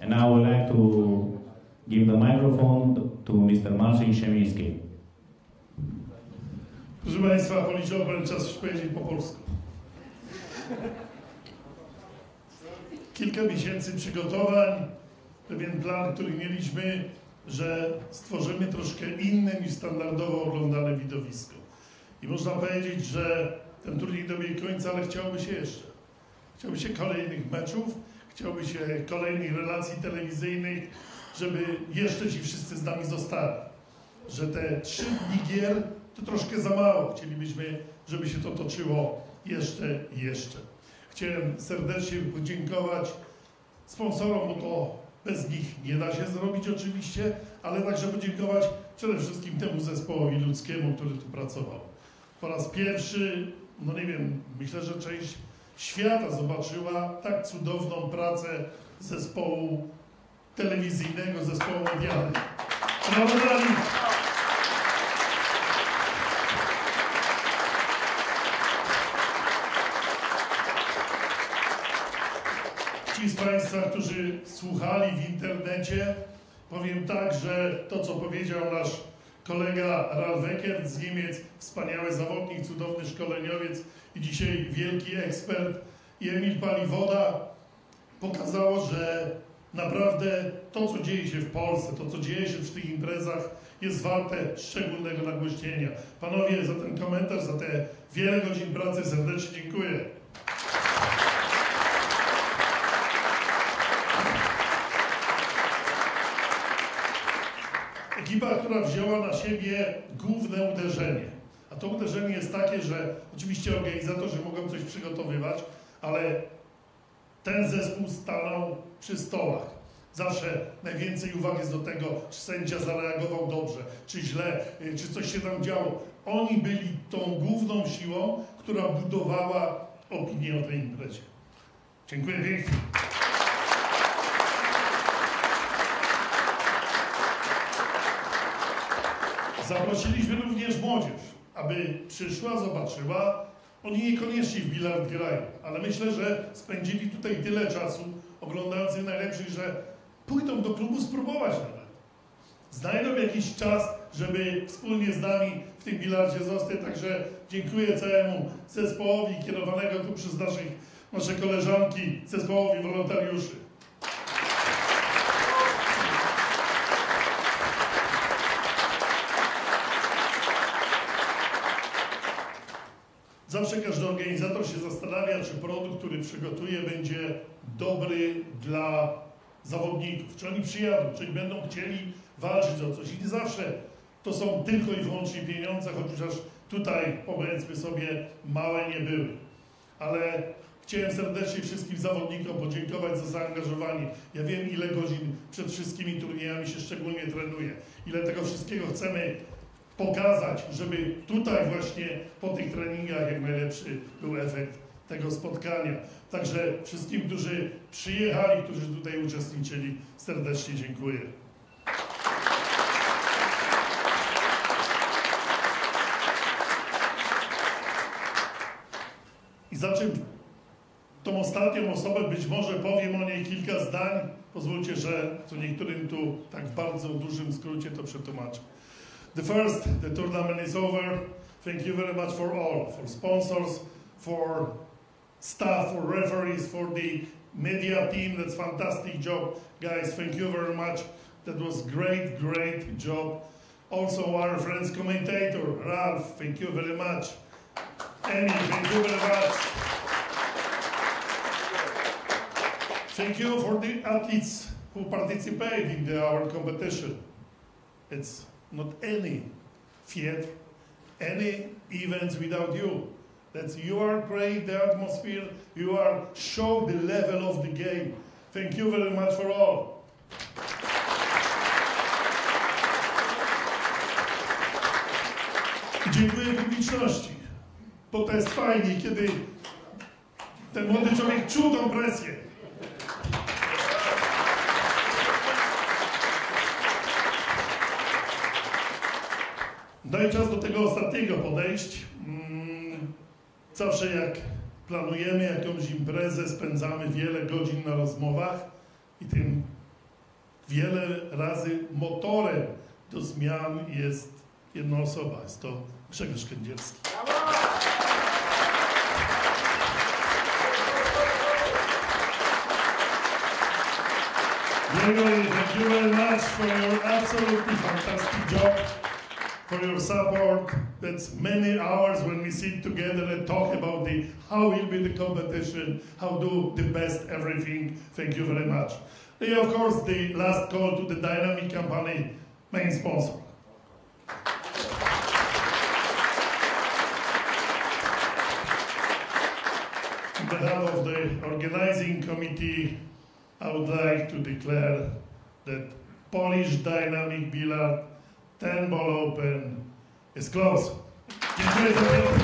And now I would like to give the microphone to Mr. Marcin Szeminski. Proszę Państwa, Polish Open, czas już powiedzieć po polsku. Kilka miesięcy przygotowań, pewien plan, który mieliśmy, że stworzymy troszkę inne niż standardowo oglądane widowisko. I można powiedzieć, że ten turniej dobiegł końca, ale chciałoby się jeszcze. Chciałoby się kolejnych meczów, chciałoby się kolejnych relacji telewizyjnych, żeby jeszcze ci wszyscy z nami zostali. Że te 3 dni gier to troszkę za mało. Chcielibyśmy, żeby się to toczyło jeszcze i jeszcze. Chciałem serdecznie podziękować sponsorom, bo to bez nich nie da się zrobić oczywiście, ale także podziękować przede wszystkim temu zespołowi ludzkiemu, który tu pracował. Po raz pierwszy, no nie wiem, myślę, że część świata zobaczyła tak cudowną pracę zespołu telewizyjnego, zespołu medialnego. Ci z Państwa, którzy słuchali w internecie, powiem tak, że to, co powiedział nasz kolega Ralf Eckert z Niemiec, wspaniały zawodnik, cudowny szkoleniowiec i dzisiaj wielki ekspert, i Emil Paliwoda, pokazało, że naprawdę to, co dzieje się w Polsce, to, co dzieje się przy tych imprezach, jest warte szczególnego nagłośnienia. Panowie, za ten komentarz, za te wiele godzin pracy serdecznie dziękuję. Ekipa, która wzięła na siebie główne uderzenie. A to uderzenie jest takie, że oczywiście organizatorzy mogą coś przygotowywać, ale ten zespół stanął przy stołach. Zawsze najwięcej uwagi jest do tego, czy sędzia zareagował dobrze, czy źle, czy coś się tam działo. Oni byli tą główną siłą, która budowała opinię o tej imprezie. Dziękuję pięknie. Zaprosiliśmy również młodzież, aby przyszła, zobaczyła. Oni niekoniecznie w bilard grają, ale myślę, że spędzili tutaj tyle czasu oglądając najlepszych, że pójdą do klubu spróbować nawet. Znajdą jakiś czas, żeby wspólnie z nami w tym bilardzie zostać. Także dziękuję całemu zespołowi kierowanego tu przez nasze koleżanki, zespołowi wolontariuszy. Zawsze każdy organizator się zastanawia, czy produkt, który przygotuje, będzie dobry dla zawodników. Czy oni przyjadą, czy będą chcieli walczyć o coś. I nie zawsze to są tylko i wyłącznie pieniądze, chociaż tutaj, powiedzmy sobie, małe nie były. Ale chciałem serdecznie wszystkim zawodnikom podziękować za zaangażowanie. Ja wiem, ile godzin przed wszystkimi turniejami się szczególnie trenuje. Ile tego wszystkiego chcemy pokazać, żeby tutaj właśnie po tych treningach jak najlepszy był efekt tego spotkania. Także wszystkim, którzy przyjechali, którzy tutaj uczestniczyli, serdecznie dziękuję. I za czym tą ostatnią osobę, być może powiem o niej kilka zdań. Pozwólcie, że co niektórym tu tak w bardzo dużym skrócie to przetłumaczę. The tournament is over. Thank you very much for all, for sponsors, for staff, for referees, for the media team. That's fantastic job, guys. Thank you very much. That was great, great job. Also our friends commentator, Ralf, thank you very much. Emil, thank you very much. Thank you for the athletes who participate in our competition. It's not any theater, any events without you. You are great, the atmosphere, you are show the level of the game. Thank you very much for all. Dziękuję publiczności, bo to jest fajnie, kiedy ten młody człowiek czuł tą presję. Daj czas do tego ostatniego podejść. Zawsze jak planujemy jakąś imprezę, spędzamy wiele godzin na rozmowach i tym wiele razy motorem do zmian jest jedna osoba, jest to Grzegorz Kędzierski. Gregory, thank you very much for your absolutely fantastic job, for your support. That's many hours when we sit together and talk about how will be the competition, how do the best everything. Thank you very much. And of course, the last call to the Dynamic Company, main sponsor. On behalf of the organizing committee, I would like to declare that Polish Dynamic Billiard 10-ball open is closed. Dziękuję za uwagę.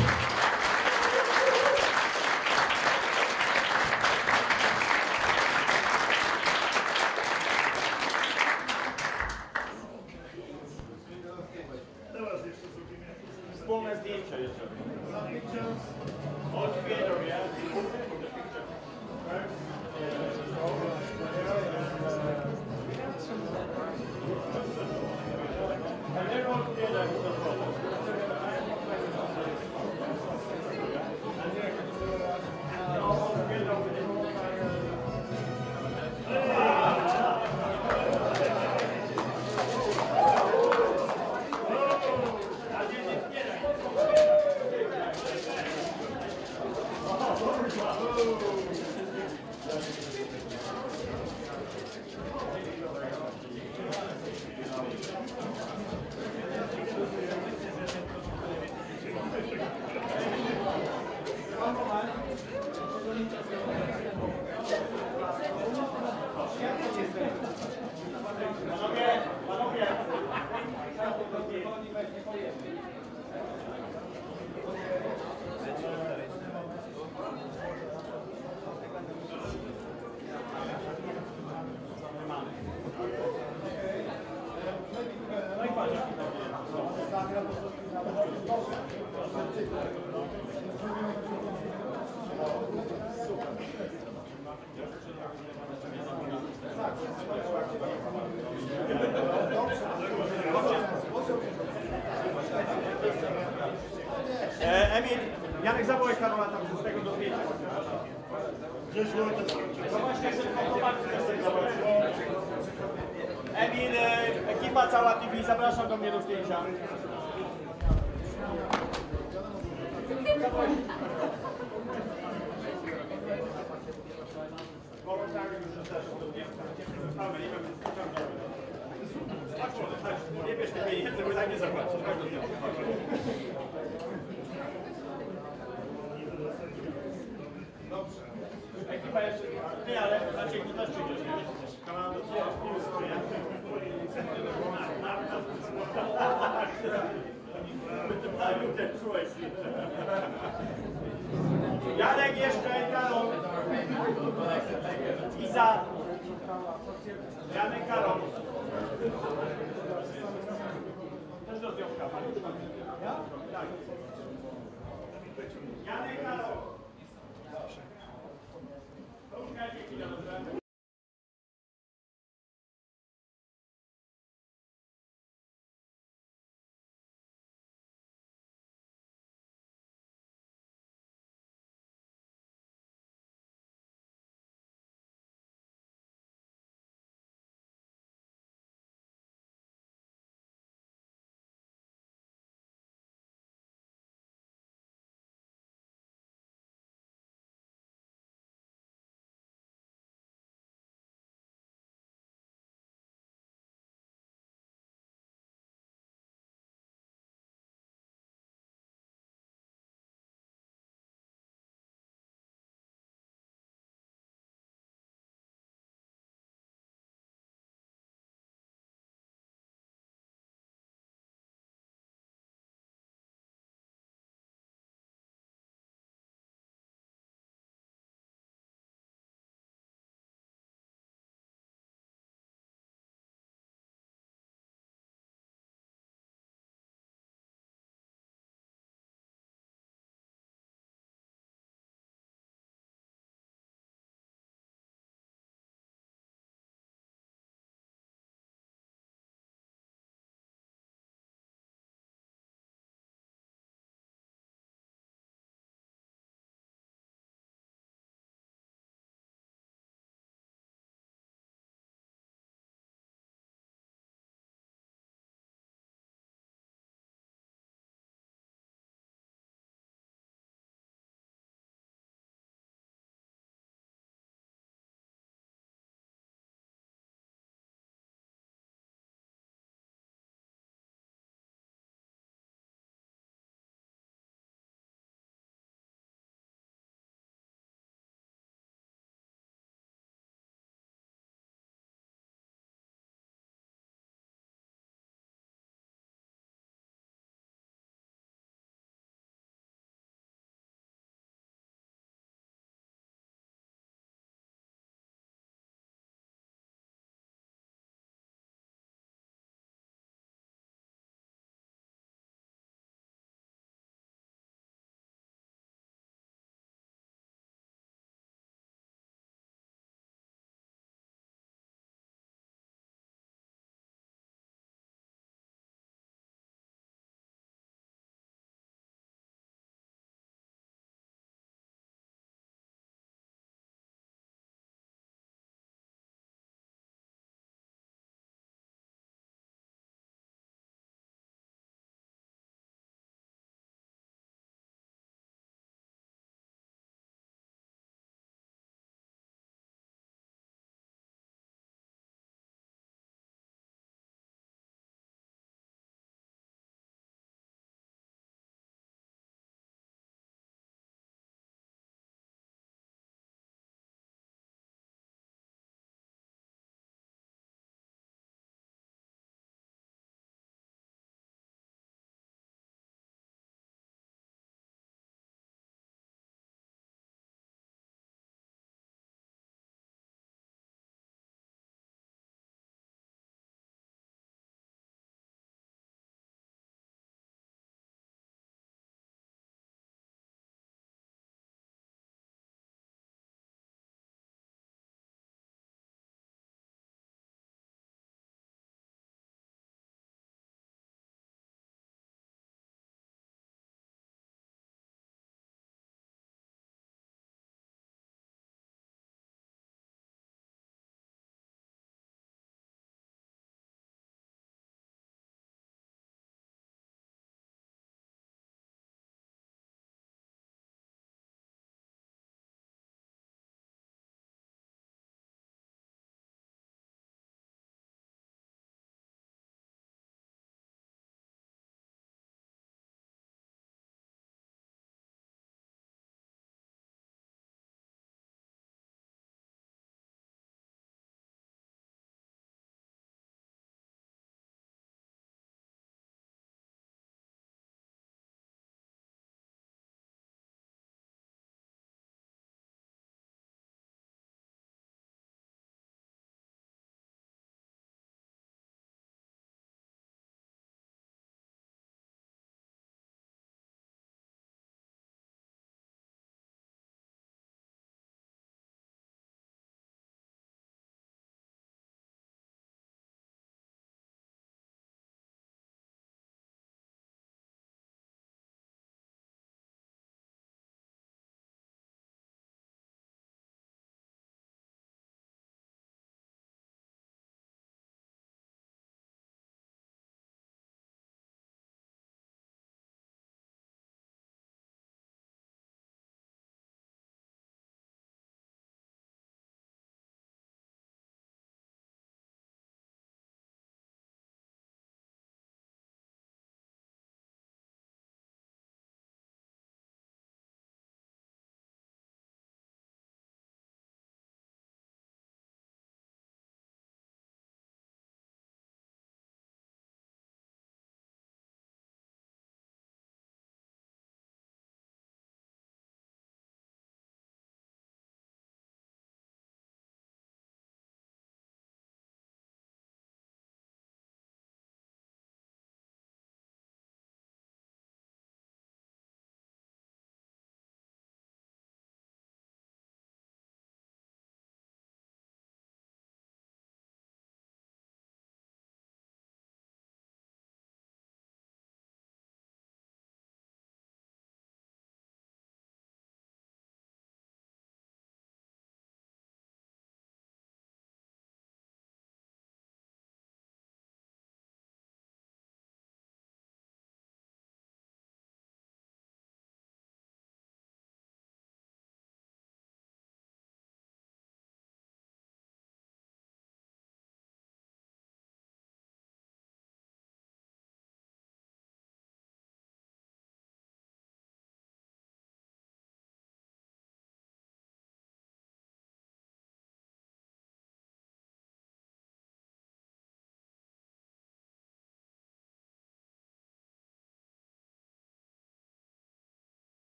Wspólne zdjęcie jeszcze. All together, yeah? And they're all together. Emil, Janek, zawołaj Karola tam z tego do zdjęcia. No właśnie, Emil, ekipa cała TV, zapraszam do mnie do zdjęcia. Nie bierz tych pieniędzy, bo tak nie zapłacisz. Dobrze. Ekipa jeszcze... Nie, ale znaczy, ty też przyjdziesz, nie? Janek jeszcze, Karol. Iza. Janek, Karol. Też do zdjęcia. Ja? Tak. Janek, Karol.